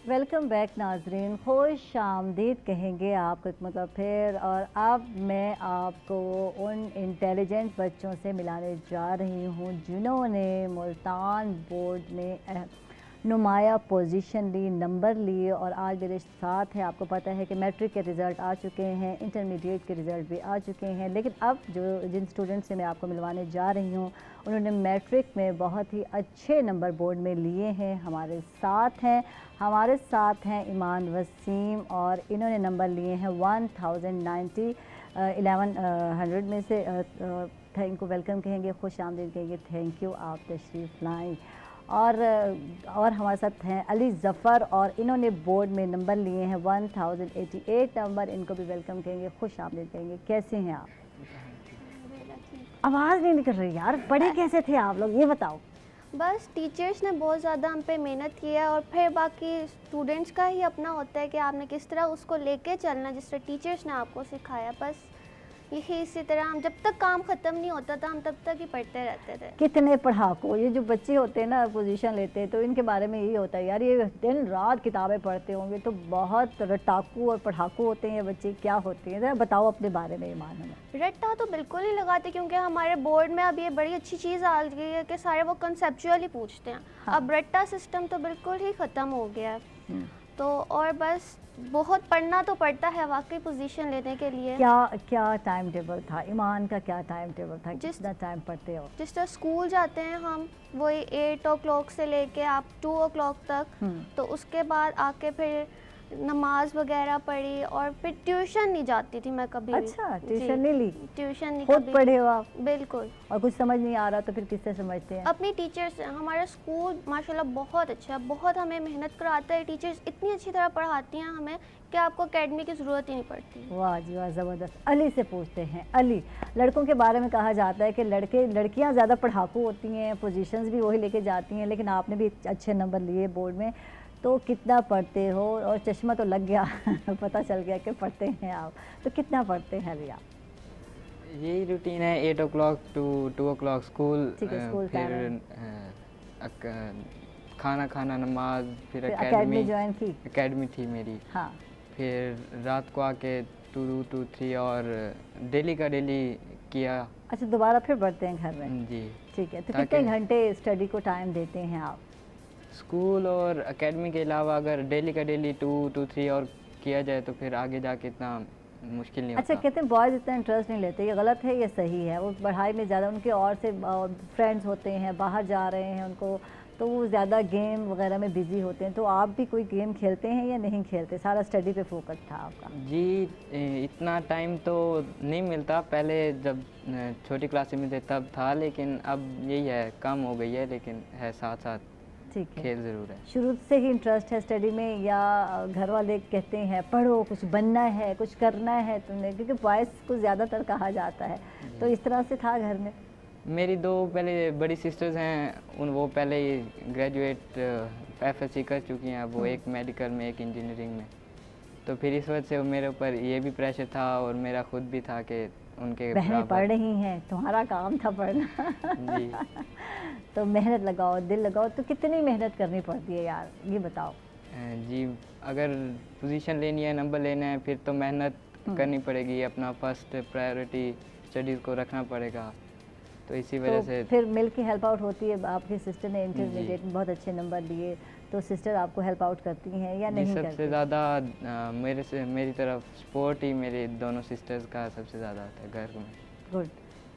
वेलकम बैक नाजरीन, खुश आमदीद कहेंगे आपको एक मतलब फिर। और अब मैं आपको उन इंटेलिजेंट बच्चों से मिलाने जा रही हूँ जिन्होंने मुल्तान बोर्ड में नुमाया पोजीशन ली, नंबर लिए, और आज मेरे साथ है। आपको पता है कि मैट्रिक के रिज़ल्ट आ चुके हैं, इंटरमीडिएट के रिज़ल्ट भी आ चुके हैं, लेकिन अब जिन स्टूडेंट से मैं आपको मिलवाने जा रही हूँ उन्होंने मैट्रिक में बहुत ही अच्छे नंबर बोर्ड में लिए हैं। हमारे साथ हैं ईमान वसीम, और इन्होंने नंबर लिए हैं 1090 1100 में से। थैंक यू, वेलकम कहेंगे, खुश आमदीद कहेंगे, थैंक यू, आप तशरीफ़ लाएँ। और हमारे साथ हैं अली ज़फ़र, और इन्होंने बोर्ड में नंबर लिए हैं 1088 नंबर, इनको भी वेलकम कहेंगे, खुश आमदीद कहेंगे। कैसे हैं आप? आवाज़ नहीं निकल रही यार, पढ़े कैसे थे आप लोग, ये बताओ। बस टीचर्स ने बहुत ज़्यादा हम पे मेहनत किया, और फिर बाकी स्टूडेंट्स का ही अपना होता है कि आपने किस तरह उसको लेके चलना, जिस तरह टीचर्स ने आपको सिखाया। बस यही, इसी तरह हम जब तक काम ख़त्म नहीं होता था हम तब तक ही पढ़ते रहते थे। कितने पढ़ाकू ये जो बच्चे होते हैं ना, पोजीशन लेते हैं, तो इनके बारे में यही होता है यार, ये दिन रात किताबें पढ़ते होंगे, तो बहुत रट्टाकू और पढ़ाकू होते हैं ये बच्चे, क्या होते हैं, ज़रा बताओ अपने बारे में ईमान। हमें रट्टा तो बिल्कुल नहीं लगाते, क्योंकि हमारे बोर्ड में अब ये बड़ी अच्छी चीज़ आ गई है कि सारे वो कंसेप्चुअली पूछते हैं। हाँ। अब रट्टा सिस्टम तो बिल्कुल ही ख़त्म हो गया है। तो और बस बहुत पढ़ना तो पड़ता है वाकई पोजीशन लेने के लिए। क्या टाइम टेबल था ईमान का, क्या टाइम टेबल था, जितना टाइम पढ़ते हो? जिस तरह स्कूल जाते हैं हम, वही 8 o'clock से लेके आप 2 o'clock तक, तो उसके बाद आके फिर नमाज वगैरह पढ़ी, और फिर ट्यूशन नहीं जाती थी मैं कभी। अच्छा, ट्यूशन नहीं ली? ट्यूशन नहीं, खुद पढ़े हो आप? बिल्कुल। और कुछ समझ नहीं आ रहा तो फिर किससे समझते हैं? अपनी टीचर्स से। हमारा स्कूल माशाल्लाह बहुत अच्छा है, बहुत हमें मेहनत कराता है, टीचर्स इतनी अच्छी तरह पढ़ाती हैं हमें कि आपको अकेडमी की ज़रूरत ही नहीं पड़ती। वाह जी वाह, ज़बरदस्त। अली से पूछते हैं। अली, लड़कों के बारे में कहा जाता है कि लड़कियां ज़्यादा पढ़ाकू होती हैं, पोजीशंस भी वही लेके जाती हैं, लेकिन आपने भी अच्छे नंबर लिए बोर्ड में, तो कितना पढ़ते हो? और चश्मा तो लग गया पता चल गया कि पढ़ते हैं आप, तो कितना पढ़ते हैं अली आप? यही रूटीन है, 8 o'clock to 2 o'clock स्कूल, फिर खाना खाना, नमाज, फिर अकेडमी ज्वाइन की? अकेडमी थी मेरी। हाँ। फिर रात को आके 2 to 3 और डेली का डेली किया। अच्छा, दोबारा फिर पढ़ते हैं घर में? जी। ठीक है, तो कितने घंटे स्टडी को टाइम देते हैं आप? स्कूल और एकेडमी के अलावा अगर डेली का डेली 2 to 3 और किया जाए तो फिर आगे जाके इतना मुश्किल नहीं होता। अच्छा, कहते हैं बॉयज़ इतना इंटरेस्ट नहीं लेते, ये गलत है या सही है? वो पढ़ाई में ज़्यादा, उनके और से फ्रेंड्स होते हैं, बाहर जा रहे हैं उनको, तो वो ज़्यादा गेम वगैरह में बिज़ी होते हैं। तो आप भी कोई गेम खेलते हैं या नहीं खेलते? सारा स्टडी पे फोकस था आपका? जी, इतना टाइम तो नहीं मिलता, पहले जब छोटी क्लास में थे तब था, लेकिन अब यही है, कम हो गई है, लेकिन है साथ साथ। ठीक है, खेल ज़रूर है। शुरू से ही इंटरेस्ट है स्टडी में, या घर वाले कहते हैं पढ़ो, कुछ बनना है, कुछ करना है तुमने, क्योंकि बॉयज़ को ज़्यादातर कहा जाता है, तो इस तरह से था घर में? मेरी 2 पहले बड़ी सिस्टर्स हैं, वो पहले ही ग्रेजुएट FSC कर चुकी हैं, अब वो एक मेडिकल में, एक इंजीनियरिंग में, तो फिर इस वजह से मेरे ऊपर ये भी प्रेशर था और मेरा खुद भी था कि उनके बहनें पढ़ रही हैं, तुम्हारा काम था पढ़ना जी। तो मेहनत लगाओ, दिल लगाओ, तो कितनी मेहनत करनी पड़ती है यार, ये बताओ। जी, अगर पोजीशन लेनी है, नंबर लेना है, फिर तो मेहनत करनी पड़ेगी, अपना फर्स्ट प्रायोरिटी स्टडीज़ को रखना पड़ेगा, तो इसी वजह से फिर मिल के हेल्प आउट होती है। आपकी सिस्टर ने इंटरमीडिएट में बहुत अच्छे नंबर लिए, तो सिस्टर आपको हेल्प आउट करती हैं या नहीं करती? सबसे ज़्यादा मेरी तरफ सपोर्ट ही मेरे दोनों सिस्टर्स का सबसे ज़्यादा होता है घर में। गुड,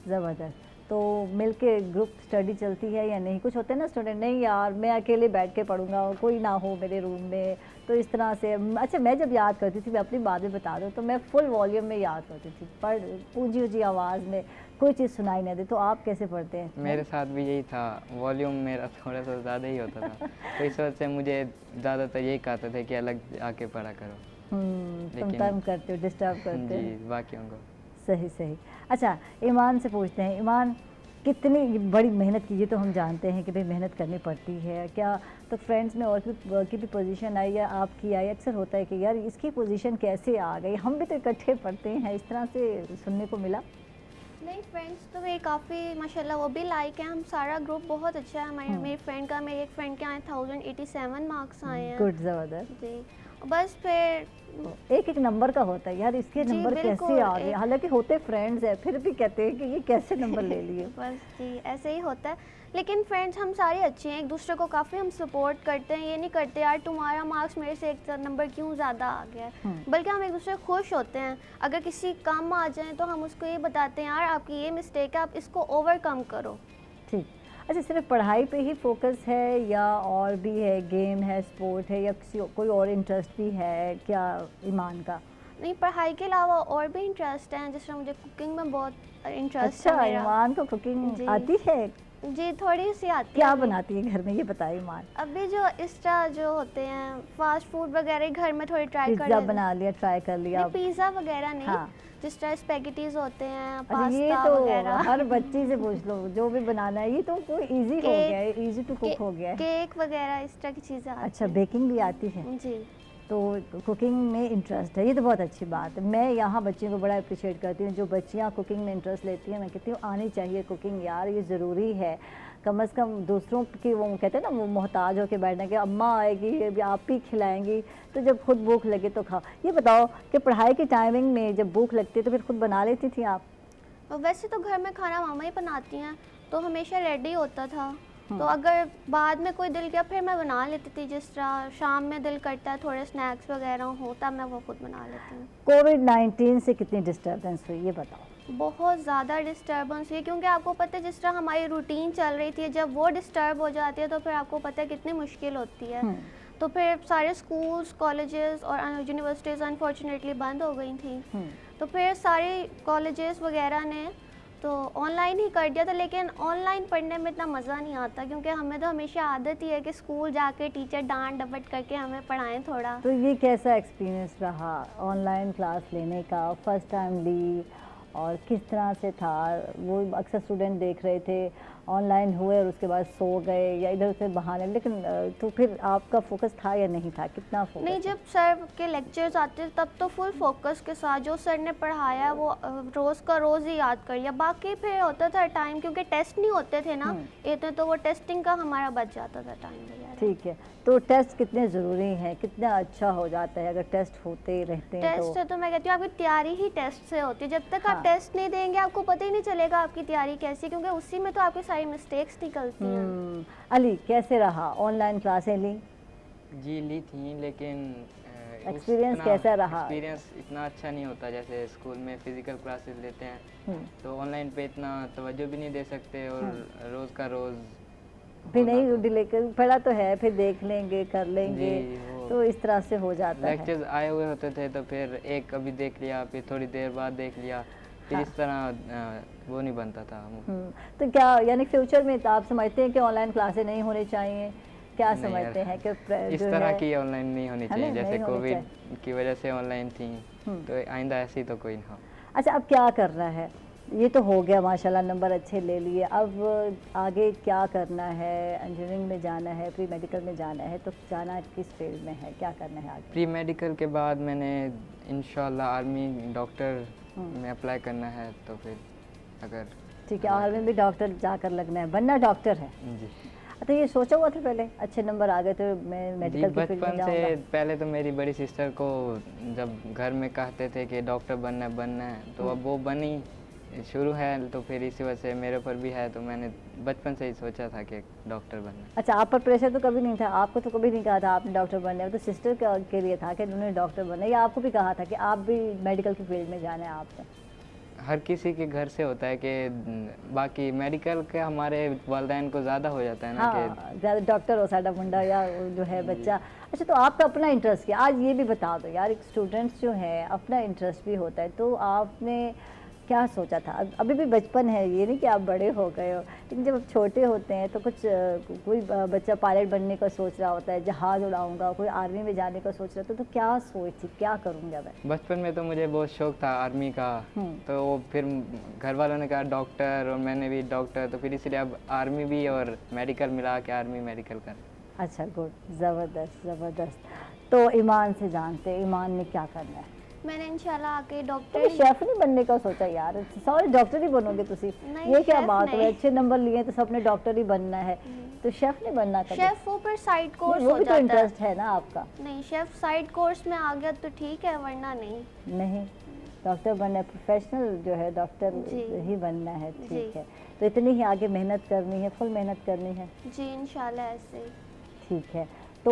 ज़बरदस्त। तो मिलके ग्रुप स्टडी चलती है या नहीं? कुछ होते हैं ना स्टूडेंट, नहीं यार मैं अकेले बैठ के पढ़ूंगा, कोई ना हो मेरे रूम में, तो इस तरह से। अच्छा, मैं जब याद करती थी, मैं अपनी बात भी बता दूँ, तो मैं फुल वॉल्यूम में याद करती थी, पर ऊंची ऊंची आवाज़ में कोई चीज़ सुनाई नहीं दे। तो आप कैसे पढ़ते हैं? मेरे साथ भी यही था, वॉल्यूम मेरा थोड़ा सा ज़्यादा ही होता था। तो इस वजह से मुझे ज़्यादातर यही कहते थे कि अलग आके पढ़ा करो। तुम तंग करते हो, डिस्टर्ब करते हो। जी, बाकियों को। सही सही। अच्छा, ईमान से पूछते हैं, ईमान कितनी बड़ी मेहनत की, ये तो हम जानते हैं कि भाई मेहनत करनी पड़ती है, क्या तो फ्रेंड्स में और की भी पोजीशन आई या आपकी आई? अक्सर होता है कि यार इसकी पोजीशन कैसे आ गई, हम भी तो इकट्ठे पढ़ते हैं, इस तरह से सुनने को मिला? नहीं, फ्रेंड्स तो मेरे काफ़ी माशाल्लाह वो भी लाइक हैं, हम सारा ग्रुप बहुत अच्छा है हमारे। मेरी फ्रेंड का, मेरी एक फ्रेंड के आए 1087 मार्क्स आए हैं। गुड, ज़बरदस्त। जी, बस फिर एक एक नंबर का होता है यार, इसके जी, नंबर कैसे बिल्कुल, आ गए, हालांकि होते फ्रेंड्स हैं, फिर भी कहते हैं कि ये कैसे नंबर ले लिए। बस जी ऐसे ही होता है। लेकिन फ्रेंड्स हम सारे अच्छे हैं, एक दूसरे को काफ़ी हम सपोर्ट करते हैं, ये नहीं करते यार तुम्हारा मार्क्स मेरे से एक नंबर क्यों ज़्यादा आ गया है, बल्कि हम एक दूसरे को खुश होते हैं। अगर किसी काम आ जाए तो हम उसको ये बताते हैं यार आपकी ये मिस्टेक है, आप इसको ओवरकम करो। ठीक। अच्छा, सिर्फ पढ़ाई पे ही फोकस है या और भी है, गेम है, स्पोर्ट है, या किसी कोई और इंटरेस्ट भी है क्या ईमान का? नहीं, पढ़ाई के अलावा और भी इंटरेस्ट हैं, जैसे मुझे कुकिंग में बहुत इंटरेस्ट अच्छा, है मेरा। ईमान को कुकिंग जी। आती है? जी, थोड़ी सी आती है। क्या अभी। बनाती है घर में, ये बताइए ईमान? अभी जो एक्स्ट्रा जो होते हैं फास्ट फूड वगैरह घर में थोड़ी ट्राई कर पिज्ज़ा लेते बना लिया, ट्राई कर लिया? हैं। पिज़्ज़ा वगैरह नहीं, हाँ। जिस तरह स्पेगेटीज होते हैं, अच्छा, ये पास्ता तो वगैरह। हर बच्ची से पूछ लो, जो भी बनाना है, ये तो कोई इजी हो केक- गया है, इजी टू कुक हो गया है। केक वगैरह इस तरह की चीज़ें आती अच्छा, हैं। बेकिंग भी आती है? जी, तो कुकिंग में इंटरेस्ट है, ये तो बहुत अच्छी बात है। मैं यहाँ बच्चियों को बड़ा अप्रिशिएट करती हूँ, जो बच्चियाँ कुकिंग में इंटरेस्ट लेती हैं। मैं कहती हूँ आनी चाहिए कुकिंग यार, ये ज़रूरी है। कम से कम दूसरों की, वो कहते हैं ना, वो मोहताज होकर बैठना कि अम्मा आएगी अभी आप ही खिलाएंगी, तो जब खुद भूख लगे तो खाओ। ये बताओ कि पढ़ाई की टाइमिंग में जब भूख लगती है तो फिर खुद बना लेती थी आप? और वैसे तो घर में खाना मामा ही बनाती हैं, तो हमेशा रेडी होता था। तो अगर बाद में कोई दिल किया फिर मैं बना लेती थी, जिस तरह शाम में दिल करता है थोड़े स्नैक्स वगैरह हो तब मैं वो खुद बना लेती हूँ। कोविड-19 से कितनी डिस्टर्बेंस हुई, ये बताओ? बहुत ज़्यादा डिस्टर्बेंस हुई, क्योंकि आपको पता है जिस तरह हमारी रूटीन चल रही थी, जब वो डिस्टर्ब हो जाती है तो फिर आपको पता है कितनी मुश्किल होती है। तो फिर सारे स्कूल्स, कॉलेजेस और यूनिवर्सिटीज़ अनफॉर्चुनेटली बंद हो गई थी। तो फिर सारे कॉलेजेस वगैरह ने तो ऑनलाइन ही कर दिया था, लेकिन ऑनलाइन पढ़ने में इतना मज़ा नहीं आता, क्योंकि हमें तो हमेशा आदत ही है कि स्कूल जाके टीचर डांट डपट करके हमें पढ़ाएं थोड़ा। तो ये कैसा एक्सपीरियंस रहा ऑनलाइन क्लास लेने का, फर्स्ट टाइम ली, और किस तरह से था? वो अक्सर स्टूडेंट देख रहे थे ऑनलाइन हुए और उसके बाद सो गए या इधर उधर बहाने, लेकिन तो फिर आपका फोकस था या नहीं था, कितना फोकस? नहीं, जब सर के लेक्चर्स आते तब तो फुल फोकस के साथ जो सर ने पढ़ाया वो रोज़ का रोज़ ही याद कर लिया। बाकी फिर होता था टाइम, क्योंकि टेस्ट नहीं होते थे ना इतने, तो वो टेस्टिंग का हमारा बच जाता था टाइम वगैरह। ठीक है, तो टेस्ट कितने ज़रूरी हैं, कितना अच्छा हो जाता है अगर टेस्ट होते रहते हैं? टेस्ट है तो मैं कहती हूँ आपकी तैयारी ही टेस्ट से होती है। जब तक हाँ। आप टेस्ट नहीं देंगे आपको पता ही नहीं चलेगा आपकी तैयारी कैसी, क्योंकि उसी में तो आपकी सारी मिस्टेक्स निकलती हैं। अली, कैसे रहा ऑनलाइन क्लासें ली? जी, ली थी, लेकिन एक्सपीरियंस कैसा रहा? एक्सपीरियंस इतना अच्छा नहीं होता, जैसे स्कूल में फिजिकल क्लासेस लेते हैं तो ऑनलाइन पे इतना तवज्जो भी नहीं दे सकते, और रोज़ का रोज़ फिर नहीं डिले कर पढ़ा तो है, फिर देख लेंगे, कर लेंगे, जी, वो तो इस तरह से हो जाता है। लेक्चर्स आए हुए होते थे तो फिर एक कभी देख लिया, फिर थोड़ी देर बाद देख लिया, फिर इस तरह वो नहीं बनता था। तो क्या यानी फ्यूचर में तो आप समझते हैं कि ऑनलाइन क्लासें नहीं होनी चाहिए? क्या नहीं समझते यार, हैं कि इस जो तरह है, की ऑनलाइन नहीं होनी है ना, चाहिए, जैसे नहीं होनी कोविड की वजह से ऑनलाइन थी, तो आइंदा ऐसी तो कोई ना हो। अच्छा, अब क्या करना है? ये तो हो गया माशाल्लाह, नंबर अच्छे ले लिए, अब आगे क्या करना है? इंजीनियरिंग में जाना है, प्री मेडिकल में जाना है, तो जाना किस फील्ड में है, क्या करना है आगे? प्री मेडिकल के बाद मैंने इंशाल्लाह आर्मी डॉक्टर में अप्लाई करना है, तो फिर अगर ठीक है, आर्मी में भी डॉक्टर जाकर लगना है, बनना डॉक्टर है। जी तो ये सोचा हुआ था पहले, अच्छे नंबर आ गए तो मैं जी, मेडिकल की फील्ड में बचपन से जाऊंगा? पहले तो मेरी बड़ी सिस्टर को जब घर में कहते थे कि डॉक्टर बनना है, तो अब वो बनी, शुरू है, तो फिर इसी वजह से मेरे ऊपर भी है, तो मैंने बचपन से ही सोचा था कि डॉक्टर बनना। अच्छा, आप पर प्रेशर तो कभी नहीं था? आपको तो कभी नहीं कहा था आपने डॉक्टर बनना है, तो सिस्टर के लिए था कि उन्होंने डॉक्टर बनना है, या आपको भी कहा था कि आप भी मेडिकल की फील्ड में जाना है आपने? हर किसी के घर से होता है कि बाकी मेडिकल के हमारे वालिदैन को ज़्यादा हो जाता है ना कि हाँ, ज़्यादा डॉक्टर हो साडा मुंडा या वो जो है बच्चा। अच्छा, तो आपका अपना इंटरेस्ट क्या? आज ये भी बता दो यार, एक स्टूडेंट्स जो है अपना इंटरेस्ट भी होता है, तो आपने क्या सोचा था? अभी भी बचपन है, ये नहीं कि आप बड़े हो गए हो, लेकिन जब आप छोटे होते हैं तो कुछ कोई बच्चा पायलट बनने का सोच रहा होता है, जहाज़ उड़ाऊंगा, कोई आर्मी में जाने का सोच रहा था, तो क्या सोच थी, क्या करूँगा मैं? बचपन में तो मुझे बहुत शौक था आर्मी का। तो फिर घर वालों ने कहा डॉक्टर, और मैंने भी डॉक्टर, तो फिर इसलिए अब आर्मी भी और मेडिकल मिला के आर्मी मेडिकल कर। अच्छा, गुड, ज़बरदस्त ज़बरदस्त। तो ईमान से जानते, ईमान ने क्या करना है? मैंने इंशाल्लाह आके तो डॉक्टर शेफ नहीं बनने का सोचा यार? सॉरी, डॉक्टर ही बनोगे तुसी? नहीं, ये क्या शेफ बात है? नहीं। अच्छे नंबर लिए तो सबने डॉक्टर ही बनना है, तो शेफ नहीं बनना कभी? शेफ वो पर साइड कोर्स वो हो भी तो जाता है। इंटरेस्ट है ना आपका? नहीं, शेफ साइड कोर्स में आ गया तो ठीक है, वरना नहीं। नहीं, डॉक्टर बनना है, प्रोफेशनल जो है डॉक्टर जी। ही बनना है, जी। ठीक है। तो इतनी ही आगे मेहनत करनी है, फुल मेहनत करनी है, जी इंशाल्लाह ऐसे ही। ठीक है। तो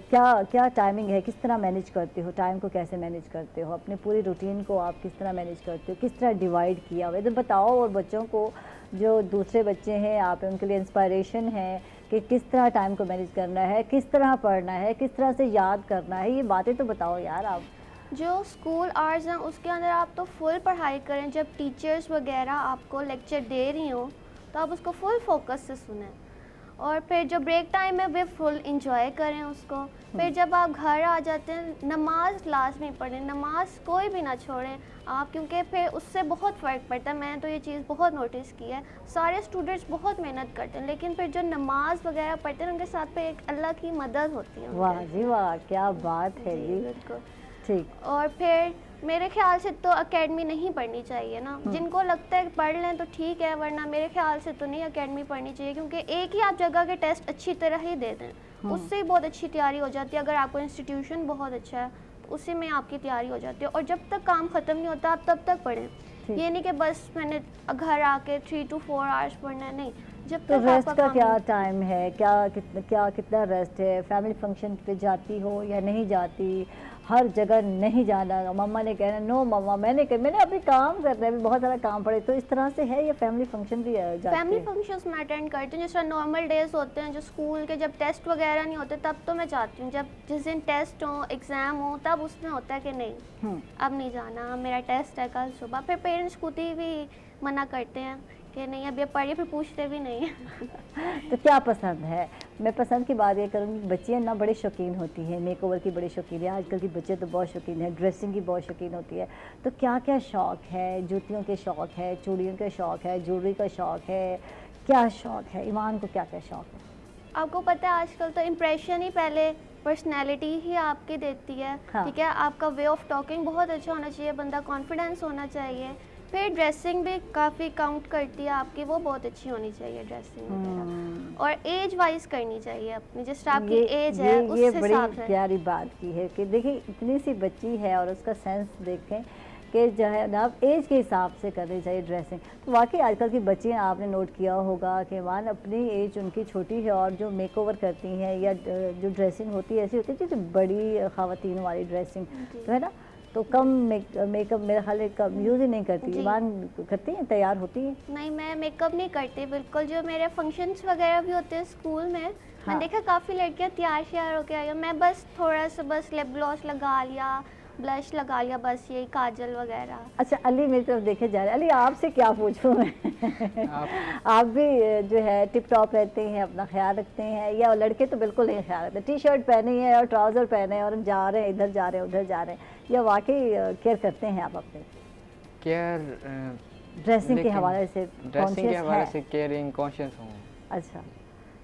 क्या क्या टाइमिंग है, किस तरह मैनेज करते हो टाइम को, कैसे मैनेज करते हो अपने पूरी रूटीन को, आप किस तरह मैनेज करते हो, किस तरह डिवाइड किया हुआ है, तो बताओ। और बच्चों को, जो दूसरे बच्चे हैं आप, उनके लिए इंस्पायरेशन है कि किस तरह टाइम को मैनेज करना है, किस तरह पढ़ना है, किस तरह से याद करना है, ये बातें तो बताओ यार आप। जो स्कूल आवर्स हैं उसके अंदर आप तो फुल पढ़ाई करें, जब टीचर्स वगैरह आपको लेक्चर दे रही हों तो आप उसको फुल फोकस से सुनें, और फिर जो ब्रेक टाइम है वे फुल इंजॉय करें उसको। फिर जब आप घर आ जाते हैं, नमाज लाजमी पढ़ें, नमाज कोई भी ना छोड़ें आप, क्योंकि फिर उससे बहुत फ़र्क पड़ता है। मैंने तो ये चीज़ बहुत नोटिस की है, सारे स्टूडेंट्स बहुत मेहनत करते हैं, लेकिन फिर जो नमाज वगैरह पढ़ते हैं उनके साथ पे एक अल्लाह की मदद होती है उनके। वाह जी वाह, क्या बात है जी, जी, बिल्कुल। ठीक। और फिर मेरे ख्याल से तो एकेडमी नहीं पढ़नी चाहिए ना, जिनको लगता है पढ़ लें तो ठीक है, वरना मेरे ख्याल से तो नहीं एकेडमी पढ़नी चाहिए, क्योंकि एक ही आप जगह के टेस्ट अच्छी तरह ही दे दें, उससे ही बहुत अच्छी तैयारी हो जाती है। अगर आपको इंस्टीट्यूशन बहुत अच्छा है तो उसी में आपकी तैयारी हो जाती है, और जब तक काम ख़त्म नहीं होता आप तब तक पढ़ें। ये नहीं कि बस मैंने घर आके 3 to 4 आवर्स पढ़ना है, नहीं, जब तो तक रेस्ट आपका का काम क्या टाइम है, कितना रेस्ट है, फैमिली फंक्शन पे जाती हो या नहीं जाती, हर जगह नहीं जाना, मम्मा ने कहना नो मम्मा, मैंने अभी काम करना है, अभी बहुत सारा काम पड़े, तो इस तरह से है, या फैमिली फंक्शन भी जाती फैमिली है? फंक्शंस मैं अटेंड करती हूँ, जिस तरह नॉर्मल डेज होते हैं, जो स्कूल के जब टेस्ट वगैरह नहीं होते तब तो मैं जाती हूँ, जब जिस दिन टेस्ट हो, एग्ज़ाम हो, तब उसमें होता है कि नहीं अब नहीं जाना, मेरा टेस्ट है कल सुबह। फिर पेरेंट्स खुद ही भी मना करते हैं कि नहीं अब ये पढ़िए, फिर पूछते भी नहीं तो क्या पसंद है? मैं पसंद की बात ये करूँगी, बच्चियाँ ना बड़ी शौकीन होती हैं, मेकओवर की बड़ी शौकीन है, आजकल की बच्चे तो बहुत शौकीन है, ड्रेसिंग की बहुत शौकीन होती है, तो क्या क्या शौक़ है? जूतियों के शौक़ है, चूड़ियों के शौक़ है, ज्वेलरी का शौक़ है, क्या शौक़ है ईमान को, क्या क्या शौक़ है? आपको पता है आजकल तो इम्प्रेशन ही पहले पर्सनैलिटी ही आपकी देती है। हाँ। ठीक है, आपका वे ऑफ टॉकिंग बहुत अच्छा होना चाहिए, बंदा कॉन्फिडेंस होना चाहिए, फिर ड्रेसिंग भी काफ़ी काउंट करती है आपकी, वो बहुत अच्छी होनी चाहिए ड्रेसिंग वगैरह, और एज वाइज करनी चाहिए अपनी, जिस तरह आपकी एज है उस ये हिसाब बड़ी से। प्यारी बात की है कि देखिए इतनी सी बच्ची है और उसका सेंस देखें कि जो है ना एज के हिसाब से करनी चाहिए ड्रेसिंग। तो वाकई आजकल की बच्चियाँ आपने नोट किया होगा कि मान अपनी एज उनकी छोटी है और जो मेकओवर करती हैं या जो ड्रेसिंग होती है ऐसी होती है जैसे बड़ी ख़वातीन वाली ड्रेसिंग, तो है ना, तो कम मेकअप मेरे ख्याल में कम यूज़ ही नहीं करती। ईमान करती हैं, तैयार होती हैं? नहीं, मैं मेकअप नहीं करती बिल्कुल। जो मेरे फंक्शंस वगैरह भी होते हैं स्कूल में, मैंने देखा काफ़ी लड़कियां तैयार श्यार होकर आई हैं, मैं बस थोड़ा सा बस लिप ग्लॉस लगा लिया, ब्लश लगा लिया, बस यही काजल वगैरह। अच्छा, अली मेरी तरफ देखे जा रहे हैं। अली आपसे क्या पूछूं मैं आप भी जो है टिप टॉप रहते हैं, अपना ख्याल रखते हैं, या लड़के तो बिल्कुल नहीं ख्याल रखते, टी शर्ट पहनी है और ट्राउज़र पहने हैं और हम जा रहे हैं, इधर जा रहे हैं उधर जा रहे हैं, या वाकई केयर करते हैं आप अपने केयर ड्रेसिंग के हवाले से? ड्रेसिंग के हवाले है? से केयरिंग कॉन्शियस हूँ। अच्छा,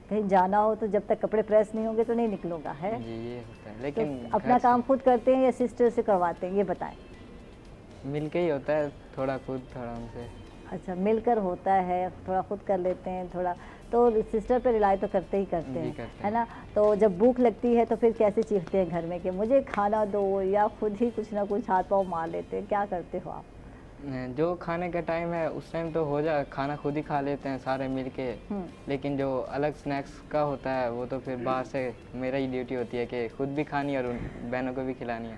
कहीं जाना हो तो जब तक कपड़े प्रेस नहीं होंगे तो नहीं निकलूंगा, है? जी ये होता है, तो लेकिन अपना काम खुद करते हैं या सिस्टर से करवाते हैं, ये बताएं। मिलके ही होता है, थोड़ा खुद थोड़ा उनसे। अच्छा, मिलकर होता है, थोड़ा खुद कर लेते हैं, थोड़ा तो सिस्टर पे रिलाई तो करते ही करते जी, हैं, करते है ना? तो जब भूख लगती है तो फिर कैसे चीखते हैं घर में कि मुझे खाना दो, या खुद ही कुछ ना कुछ हाथ पाँव मार लेते हैं, क्या करते हो आप? जो खाने का टाइम है उस टाइम तो हो जा खाना खुद ही खा लेते हैं सारे मिल के, लेकिन जो अलग स्नैक्स का होता है वो तो फिर बाहर से मेरा ही ड्यूटी होती है कि खुद भी खानी और उन बहनों को भी खिलानी है।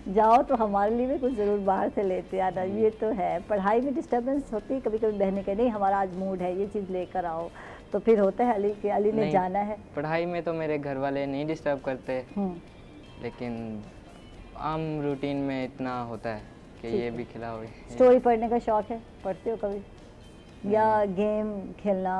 जाओ तो हमारे लिए भी कुछ ज़रूर बाहर से लेते आना, ये तो है। पढ़ाई में डिस्टर्बेंस होती है कभी कभी, बहनें कह नहीं हमारा आज मूड है ये चीज़ लेकर आओ, तो फिर होता है अली के अली ने नहीं, जाना है। पढ़ाई में तो मेरे घर वाले नहीं डिस्टर्ब करते, लेकिन आम रूटीन में इतना होता है कि ये भी खिलाओ। स्टोरी पढ़ने का शौक है, पढ़ते हो कभी? या गेम खेलना,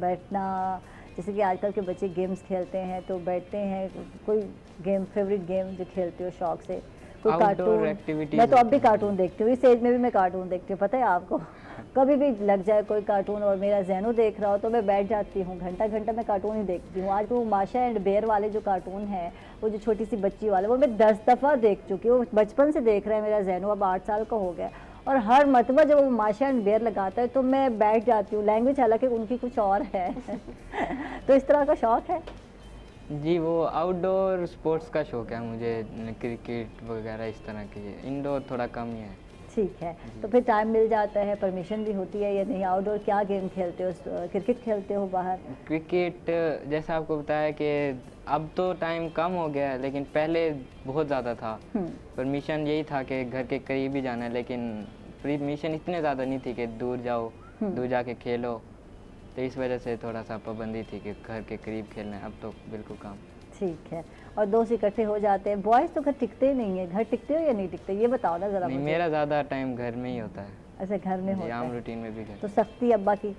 बैठना, जैसे कि आजकल के बच्चे गेम्स खेलते हैं तो बैठते हैं, कोई गेम फेवरेट गेम जो खेलते हो शौक से? कोई कार्टून? एक्टिविटीज मैं तो अब भी कार्टून देखती हूँ, इस एज में भी मैं कार्टून देखती हूँ, पता है आपको। कभी भी लग जाए कोई कार्टून और मेरा जैनू देख रहा हो तो मैं बैठ जाती हूँ, घंटा घंटा मैं कार्टून ही देखती हूँ। आज वो माशा एंड बेयर वाले जो कार्टून है, वो जो छोटी सी बच्ची वाले, वो मैं 10 दफ़ा देख चुकी हूँ। बचपन से देख रहा है मेरा जैनू, अब 8 साल का हो गया, और हर मरतबा जब वो माशा एंड बेयर लगाता है तो मैं बैठ जाती हूँ। लैंग्वेज हालांकि उनकी कुछ और है। तो इस तरह का शौक़ है जी। वो आउटडोर स्पोर्ट्स का शौक है मुझे, क्रिकेट वगैरह इस तरह के, इंडोर थोड़ा कम ही है। ठीक है, तो फिर टाइम मिल जाता है, परमिशन भी होती है या नहीं? आउटडोर क्या गेम खेलते हो? क्रिकेट खेलते हो बाहर? क्रिकेट जैसा आपको बताया कि अब तो टाइम कम हो गया है, लेकिन पहले बहुत ज़्यादा था। परमिशन यही था कि घर के करीब ही जाना है, लेकिन परमिशन इतने ज़्यादा नहीं थी कि दूर जाओ, दूर जाके खेलो, तो इस वजह से थोड़ा सा पाबंदी थी कि घर के करीब खेलना है। अब तो बिल्कुल कम। ठीक है, और दोस्त इकट्ठे हो जाते हैं। बॉयज़ तो घर टिकते नहीं है, घर टिकते हो या नहीं टिकते, ये बताओ ना ज़रा। नहीं, मेरा ज़्यादा टाइम घर में ही होता है। अच्छा, घर में होता आम है। रूटीन में भी घर। तो सख्ती अब्बा की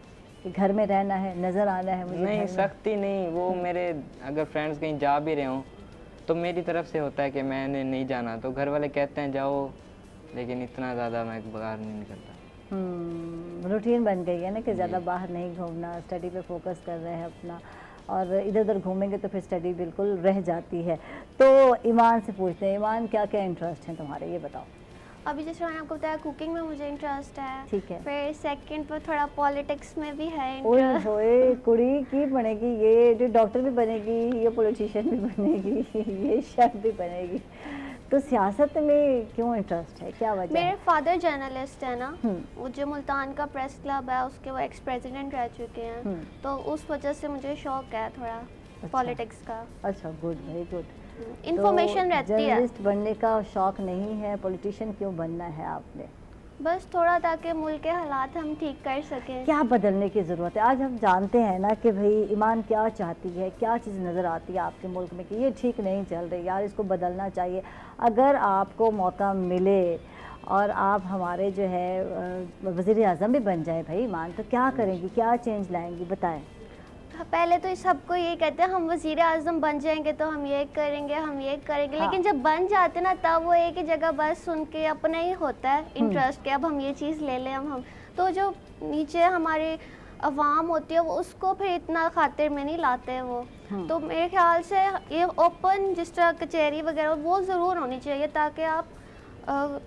कि घर में रहना है, नज़र आना है मुझे? नहीं, सख्ती नहीं, वो मेरे अगर फ्रेंड्स कहीं जा भी रहे हों तो मेरी तरफ से होता है कि मैंने नहीं जाना, तो घर वाले कहते हैं जाओ, लेकिन इतना ज़्यादा मैं बाहर नहीं निकलता। रूटीन बन गई है ना कि ज़्यादा बाहर नहीं घूमना, स्टडी पे फोकस कर रहे हैं अपना, और इधर उधर घूमेंगे तो फिर स्टडी बिल्कुल रह जाती है। तो ईमान से पूछते हैं, ईमान क्या क्या इंटरेस्ट हैं तुम्हारे, ये बताओ। अभी जैसे मैंने आपको बताया कुकिंग में मुझे इंटरेस्ट है। ठीक है। फिर सेकंड पर थोड़ा पॉलिटिक्स में भी है ओए इंटरेस्ट। होए, कुड़ी की बनेगी, ये डॉक्टर भी बनेगी, ये पॉलिटिशियन भी बनेगी, ये शेफ भी बनेगी। तो सियासत में क्यों इंटरेस्ट है, क्या वजह मेरे है? फादर जर्नलिस्ट है ना, वो जो मुल्तान का प्रेस क्लब है उसके वो एक्स प्रेसिडेंट रह चुके हैं, तो उस वजह से मुझे शौक है थोड़ा पॉलिटिक्स का। अच्छा, गुड, वेरी गुड। इंफॉर्मेशन रहती है। जर्नलिस्ट बनने का शौक नहीं है, पॉलिटिशियन क्यों बनना है आपने? बस थोड़ा, ताकि मुल्क के हालात हम ठीक कर सकें। क्या बदलने की ज़रूरत है? आज हम जानते हैं ना कि भाई ईमान क्या चाहती है, क्या चीज़ नज़र आती है आपके मुल्क में कि ये ठीक नहीं चल रही यार, इसको बदलना चाहिए। अगर आपको मौका मिले और आप हमारे जो है वज़ीर आज़म भी बन जाए भाई ईमान, तो क्या करेंगी, क्या चेंज लाएंगी, बताएं। पहले तो सबको ये कहते हैं हम वज़ीर आज़म बन जाएंगे तो हम ये करेंगे, हम ये करेंगे, हाँ। लेकिन जब बन जाते ना तब वो एक ही जगह बस सुन के अपना ही होता है इंटरेस्ट के, अब हम ये चीज़ ले लें, हम तो जो नीचे हमारे अवाम होती है वो उसको फिर इतना खातिर में नहीं लाते हैं वो। तो मेरे ख्याल से ये ओपन जिस तरह कचहरी वगैरह वो ज़रूर होनी चाहिए, ताकि आप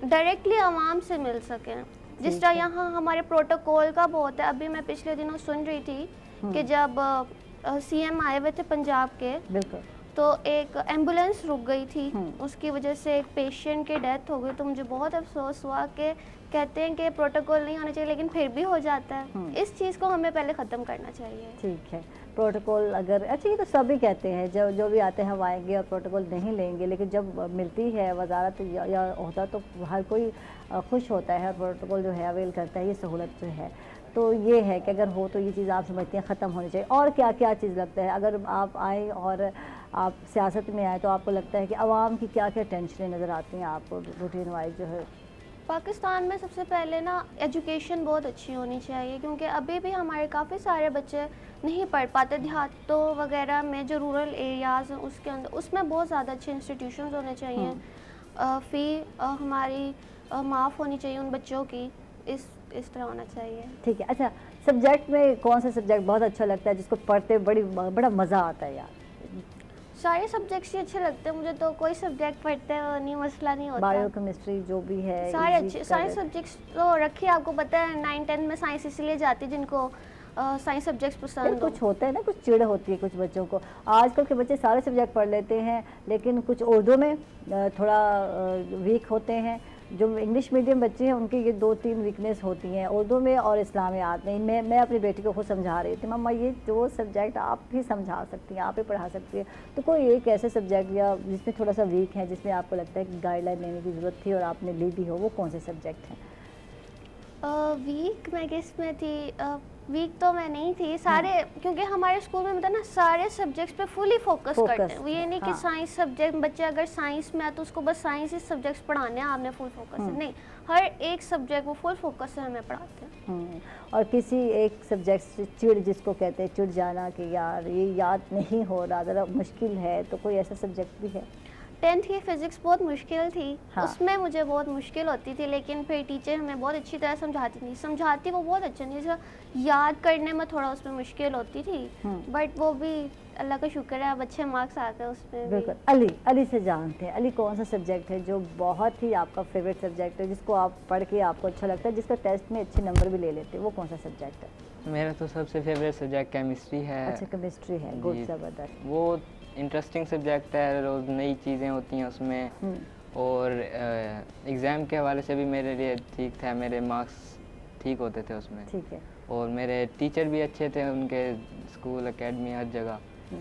डायरेक्टली आवाम से मिल सकें। जिस तरह यहाँ हमारे प्रोटोकॉल का बहुत है। अभी मैं पिछले दिनों सुन रही थी कि जब सीएम आए हुए थे पंजाब के, बिल्कुल, तो एक एम्बुलेंस रुक गई थी, उसकी वजह से एक पेशेंट की डेथ हो गई। तो मुझे बहुत अफसोस हुआ कि कहते हैं कि प्रोटोकॉल नहीं होना चाहिए, लेकिन फिर भी हो जाता है। इस चीज़ को हमें पहले ख़त्म करना चाहिए। ठीक है, प्रोटोकॉल अगर, अच्छा ये तो सभी कहते हैं, जब जो भी आते हैं वो आएंगे और प्रोटोकॉल नहीं लेंगे, लेकिन जब मिलती है वजारत या होता तो हर कोई खुश होता है, प्रोटोकॉल जो है अवेल करता है, ये सहूलत जो है। तो ये है कि अगर हो तो ये चीज़ आप समझते हैं ख़त्म होनी चाहिए। और क्या क्या चीज़ लगता है अगर आप आए और आप सियासत में आए तो आपको लगता है कि आवाम की क्या क्या टेंशनें नज़र आती हैं आपको रूटीन वाइज जो है? पाकिस्तान में सबसे पहले ना एजुकेशन बहुत अच्छी होनी चाहिए, क्योंकि अभी भी हमारे काफ़ी सारे बच्चे नहीं पढ़ पाते। देहातों वगैरह में जो रूरल एरियाज़ हैं उसके अंदर, उसमें बहुत ज़्यादा अच्छे इंस्टीट्यूशंस होने चाहिए। फ़ी हमारी माफ़ होनी चाहिए उन बच्चों की, इस तरह होना चाहिए। ठीक है। अच्छा, सब्जेक्ट में कौन सा सब्जेक्ट बहुत अच्छा लगता है जिसको पढ़ते बड़ा मज़ा आता है यार? सारे सब्जेक्ट्स ही अच्छे लगते हैं मुझे, तो कोई सब्जेक्ट पढ़ते हो नहीं, मसला नहीं होता। बायो केमिस्ट्री जो भी है, सारे अच्छे, सारे सब्जेक्ट्स तो रखिए। आपको पता है 9-10 में साइंस इसलिए जाती है जिनको साइंस सब्जेक्ट्स पसंद। कुछ होता है ना, कुछ चिड़ होती है कुछ बच्चों को। आजकल के बच्चे सारे सब्जेक्ट पढ़ लेते हैं, लेकिन कुछ उर्दू में थोड़ा वीक होते हैं, जो इंग्लिश मीडियम बच्चे हैं उनके ये 2-3 वीकनेस होती हैं उर्दू में और इस्लामियात में। मैं अपनी बेटी को खुद समझा रही थी, मम्मा ये जो सब्जेक्ट आप भी समझा सकती हैं, आप ही पढ़ा सकती हैं, तो कोई एक ऐसे सब्जेक्ट या जिसमें थोड़ा सा वीक है, जिसमें आपको लगता है कि गाइडलाइन लेने की ज़रूरत थी और आपने ली भी हो, वो कौन से सब्जेक्ट हैं? वीक मैं किस में थी? वीक तो मैं नहीं थी सारे, क्योंकि हमारे स्कूल में मतलब ना सारे सब्जेक्ट्स पे फुली फोकस करते हैं। ये नहीं कि साइंस सब्जेक्ट बच्चे अगर साइंस में है तो उसको बस साइंस ही सब्जेक्ट्स पढ़ाने हैं, आपने फुल फोकस है नहीं, हर एक सब्जेक्ट वो फुल फोकस से हमें पढ़ाते हैं। और किसी एक सब्जेक्ट से चिढ़, जिसको कहते हैं चिढ़ जाना कि यार ये याद नहीं हो रहा, ज़रा मुश्किल है, तो कोई ऐसा सब्जेक्ट भी है? 10th की फिज़िक्स बहुत मुश्किल थी। हाँ। उसमें मुझे बहुत मुश्किल होती थी, लेकिन फिर टीचर हमें बहुत अच्छी तरह समझाती वो बहुत अच्छा नहीं था, याद करने में थोड़ा उसमें मुश्किल होती थी, बट वो भी अल्लाह का शुक्र है अब अच्छे मार्क्स आते हैं उसमें भी। बिल्कुल। अली से जानते हैं, अली कौन सा सब्जेक्ट है जो बहुत ही आपका फेवरेट सब्जेक्ट है, जिसको आप पढ़ के आपको अच्छा लगता है, जिसका टेस्ट में अच्छे नंबर भी ले लेते हैं, वो कौन सा सब्जेक्ट है? मेरा तो सबसे फेवरेट सब्जेक्ट केमिस्ट्री है। अच्छा, केमिस्ट्री है, गुड, ज़बरदस्त। वो इंटरेस्टिंग सब्जेक्ट है, रोज़ नई चीज़ें होती हैं उसमें, और एग्ज़ाम के हवाले से भी मेरे लिए ठीक था, मेरे मार्क्स ठीक होते थे उसमें। ठीक है। और मेरे टीचर भी अच्छे थे, उनके स्कूल एकेडमी हर जगह,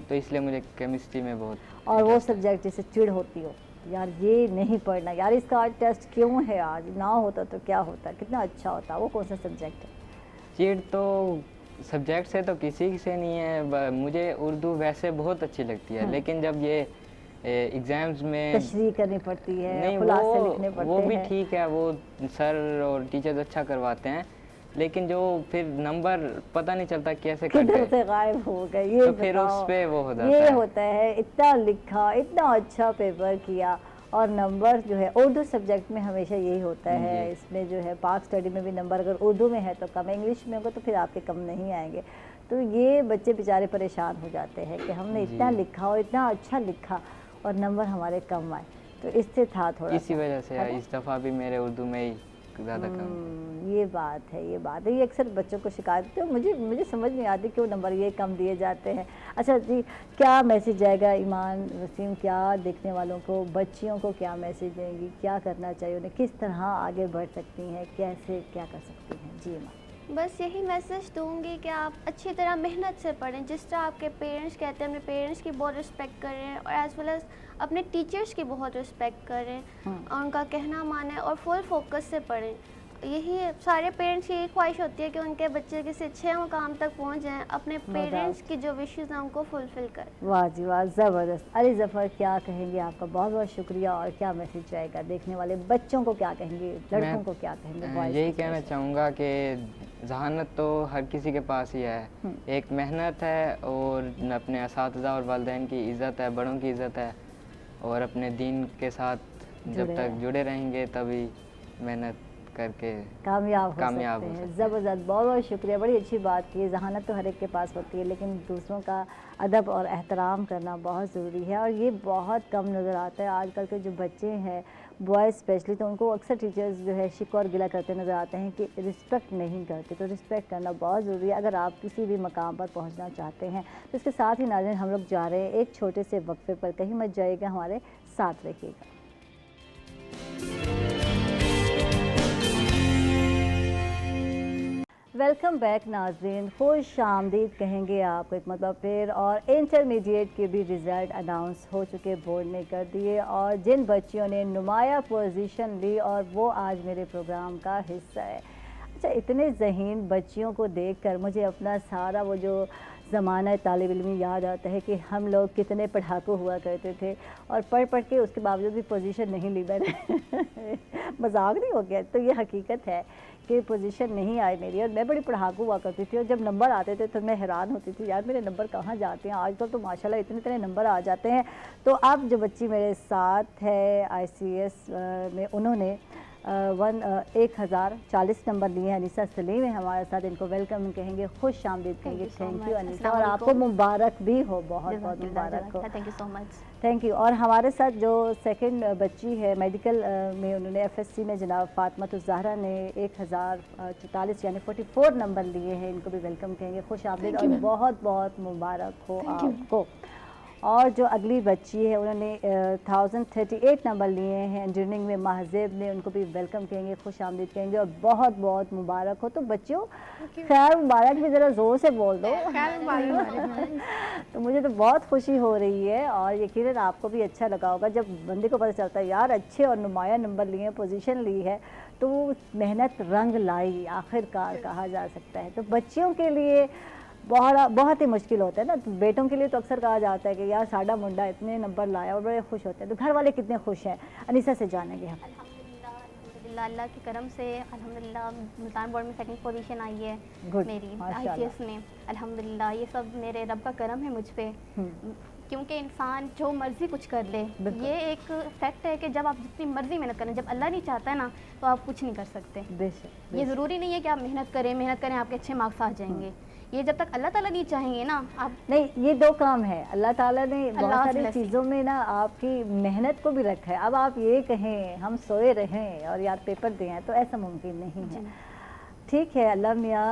तो इसलिए मुझे केमिस्ट्री में बहुत। और वो सब्जेक्ट जैसे चिढ़ होती हो, यार ये नहीं पढ़ना, यार इसका आज टेस्ट क्यों है, आज ना होता तो क्या होता, कितना अच्छा होता, वो कौन सा सब्जेक्ट है? चिढ़ तो सब्जेक्ट से तो किसी से नहीं है, मुझे उर्दू वैसे बहुत अच्छी लगती है, लेकिन जब ये एग्ज़ाम्स में तशरीह करनी पड़ती है, नहीं, खुलासे लिखने पड़ते वो भी हैं। ठीक है, वो सर और टीचर्स अच्छा करवाते हैं, लेकिन जो फिर नंबर पता नहीं चलता कैसे कट किधर गए, से गायब हो गए, ये तो फिर बताओ। उस पे वो हो जाता ये है। होता है, इतना लिखा, इतना अच्छा पेपर किया, और नंबर जो है उर्दू सब्जेक्ट में हमेशा यही होता है। जी। इसमें जो है पाक स्टडी में भी नंबर अगर उर्दू में है तो कम, इंग्लिश में होगा तो फिर आपके कम नहीं आएंगे। तो ये बच्चे बेचारे परेशान हो जाते हैं कि हमने इतना लिखा और इतना अच्छा लिखा और नंबर हमारे कम आए, तो इससे था थोड़ा इसी सा, वजह से है ना? इस दफ़ा भी मेरे उर्दू में ही ज़्यादा कम। ये बात है, ये बात है, ये अक्सर बच्चों को शिकायत, तो मुझे समझ नहीं आती क्यों नंबर ये कम दिए जाते हैं। अच्छा जी, क्या मैसेज जाएगा ईमान, वसीम, क्या देखने वालों को, बच्चियों को क्या मैसेज देंगी, क्या करना चाहिए उन्हें, किस तरह आगे बढ़ सकती हैं, कैसे क्या कर सकती हैं? जी ईमान। बस यही मैसेज दूंगी कि आप अच्छी तरह मेहनत से पढ़ें, जिस तरह आपके पेरेंट्स कहते हैं, अपने पेरेंट्स की बहुत रिस्पेक्ट करें, और एज वेल एज अपने टीचर्स की बहुत रिस्पेक्ट करें और उनका कहना मानें और फुल फोकस से पढ़ें। यही सारे पेरेंट्स की यही ख्वाहिश होती है कि उनके बच्चे किसी अच्छे मुकाम तक पहुंच जाएं, अपने पेरेंट्स की जो विशेज़ हैं उनको फुलफिल करें। वाह जी वाह, ज़बरदस्त। अली ज़फ़र, क्या कहेंगे? आपका बहुत बहुत शुक्रिया, और क्या मैसेज जाएगा देखने वाले बच्चों को, क्या कहेंगे, लड़कों को क्या कहेंगे? boys यही की कहना तरफ से। चाहूँगा कि जहानत तो हर किसी के पास ही है, एक मेहनत है और अपने असातिज़ा और वालिदैन की इज़्ज़त है, बड़ों की इज़्ज़त है, और अपने दीन के साथ जब तक जुड़े रहेंगे तभी मेहनत करके कामयाब कामयाब सकते हो हैं। सकते हैं। ज़बरदस्त, बहुत बहुत शुक्रिया, बड़ी अच्छी बात की। जहानत तो हर एक के पास होती है, लेकिन दूसरों का अदब और एहतराम करना बहुत ज़रूरी है, और ये बहुत कम नज़र आता है। आजकल के जो बच्चे हैं, बॉयज़ स्पेशली, तो उनको अक्सर टीचर्स जो है शिकवा और गिला करते नज़र आते हैं कि रिस्पेक्ट नहीं करते, तो रिस्पेक्ट करना बहुत ज़रूरी है अगर आप किसी भी मकाम पर पहुंचना चाहते हैं। तो इसके साथ ही नाज़रीन, हम लोग जा रहे हैं एक छोटे से वक्फे पर, कहीं मत जाइएगा, हमारे साथ रहिएगा। वेलकम बैक नाज़रीन, खुश आमदीद कहेंगे आपको एक मतलब फिर। और इंटरमीडिएट के भी रिज़ल्ट अनाउंस हो चुके, बोर्ड ने कर दिए, और जिन बच्चियों ने नुमाया पोजीशन ली और वो आज मेरे प्रोग्राम का हिस्सा है। अच्छा, इतने ज़हीन बच्चियों को देखकर मुझे अपना सारा वो जो ज़माना तालिब इल्मी याद आता है कि हम लोग कितने पढ़ाकू हुआ करते थे, और पढ़ पढ़ के उसके बावजूद भी पोजीशन नहीं ली मैंने। मजाक नहीं हो गया, तो ये हकीकत है कि पोजीशन नहीं आई मेरी, और मैं बड़ी पढ़ाकू हुआ करती थी, और जब नंबर आते थे तो मैं हैरान होती थी, यार मेरे नंबर कहाँ जाते हैं। आजकल तो माशाल्लाह इतने इतने नंबर आ जाते हैं। तो अब जो बच्ची मेरे साथ है ICS में, उन्होंने 1040 नंबर लिए हैं। अनीसा सलीम है हमारे साथ, इनको वेलकम कहेंगे, खुश आमदीद कहेंगे। थैंक यू अनीसा, और आपको मुबारक भी हो, बहुत बहुत मुबारक हो। Thank you so much. Thank you. और हमारे साथ जो सेकंड बच्ची है मेडिकल में, उन्होंने FSC में जनाब फातिमा ज़हरा ने 1044 यानी 44 नंबर लिए हैं, इनको भी वेलकम कहेंगे, खुश आमदीद और बहुत बहुत मुबारक हो आपको। और जो अगली बच्ची है उन्होंने 1038 नंबर लिए हैं इंजीनियरिंग में, महजेब ने, उनको भी वेलकम कहेंगे, खुश आमदीद कहेंगे और बहुत बहुत मुबारक हो। तो बच्चों खैर मुबारक भी ज़रा ज़ोर से बोल दो। तो मुझे तो बहुत खुशी हो रही है और यकीनन आपको भी अच्छा लगा होगा जब बंदे को पता चलता है यार अच्छे और नुमाया नंबर लिए हैं, पोजीशन ली है, तो मेहनत रंग लाई आखिरकार कहा जा सकता है। तो बच्चियों के लिए बहुत ही मुश्किल होता है ना, तो बेटों के लिए तो अक्सर कहा जाता है कि यार साडा मुंडा इतने नंबर लाया और बड़े खुश होते हैं। तो घर वाले कितने खुश हैं, अनीसा से जानेंगे हम। अल्हम्दुलिल्लाह अल्लाह के करम से अल्हम्दुलिल्लाह मुल्तान बोर्ड में सेकंड पोजीशन आई है Good, मेरी माशाल्लाह। ICS में। अल्हम्दुलिल्लाह ये सब मेरे रब का करम है मुझ पे, क्योंकि इंसान जो मर्ज़ी कुछ कर ले, बिल्कुल। ये एक फैक्ट है कि जब आप जितनी मर्ज़ी मेहनत करें, जब अल्लाह नहीं चाहता है ना तो आप कुछ नहीं कर सकते। बेशक ये ज़रूरी नहीं है कि आप मेहनत करें आपके अच्छे मार्क्स आ जाएंगे। ये जब तक अल्लाह ताला नहीं चाहेंगे ना आप नहीं, ये दो काम है, अल्लाह ताला ने बहुत अल्लाह सारी blessing। चीज़ों में ना आपकी मेहनत को भी रखा है। अब आप ये कहें हम सोए रहें और यार पेपर दें, तो ऐसा मुमकिन नहीं है। ठीक है, अल्लाह मियाँ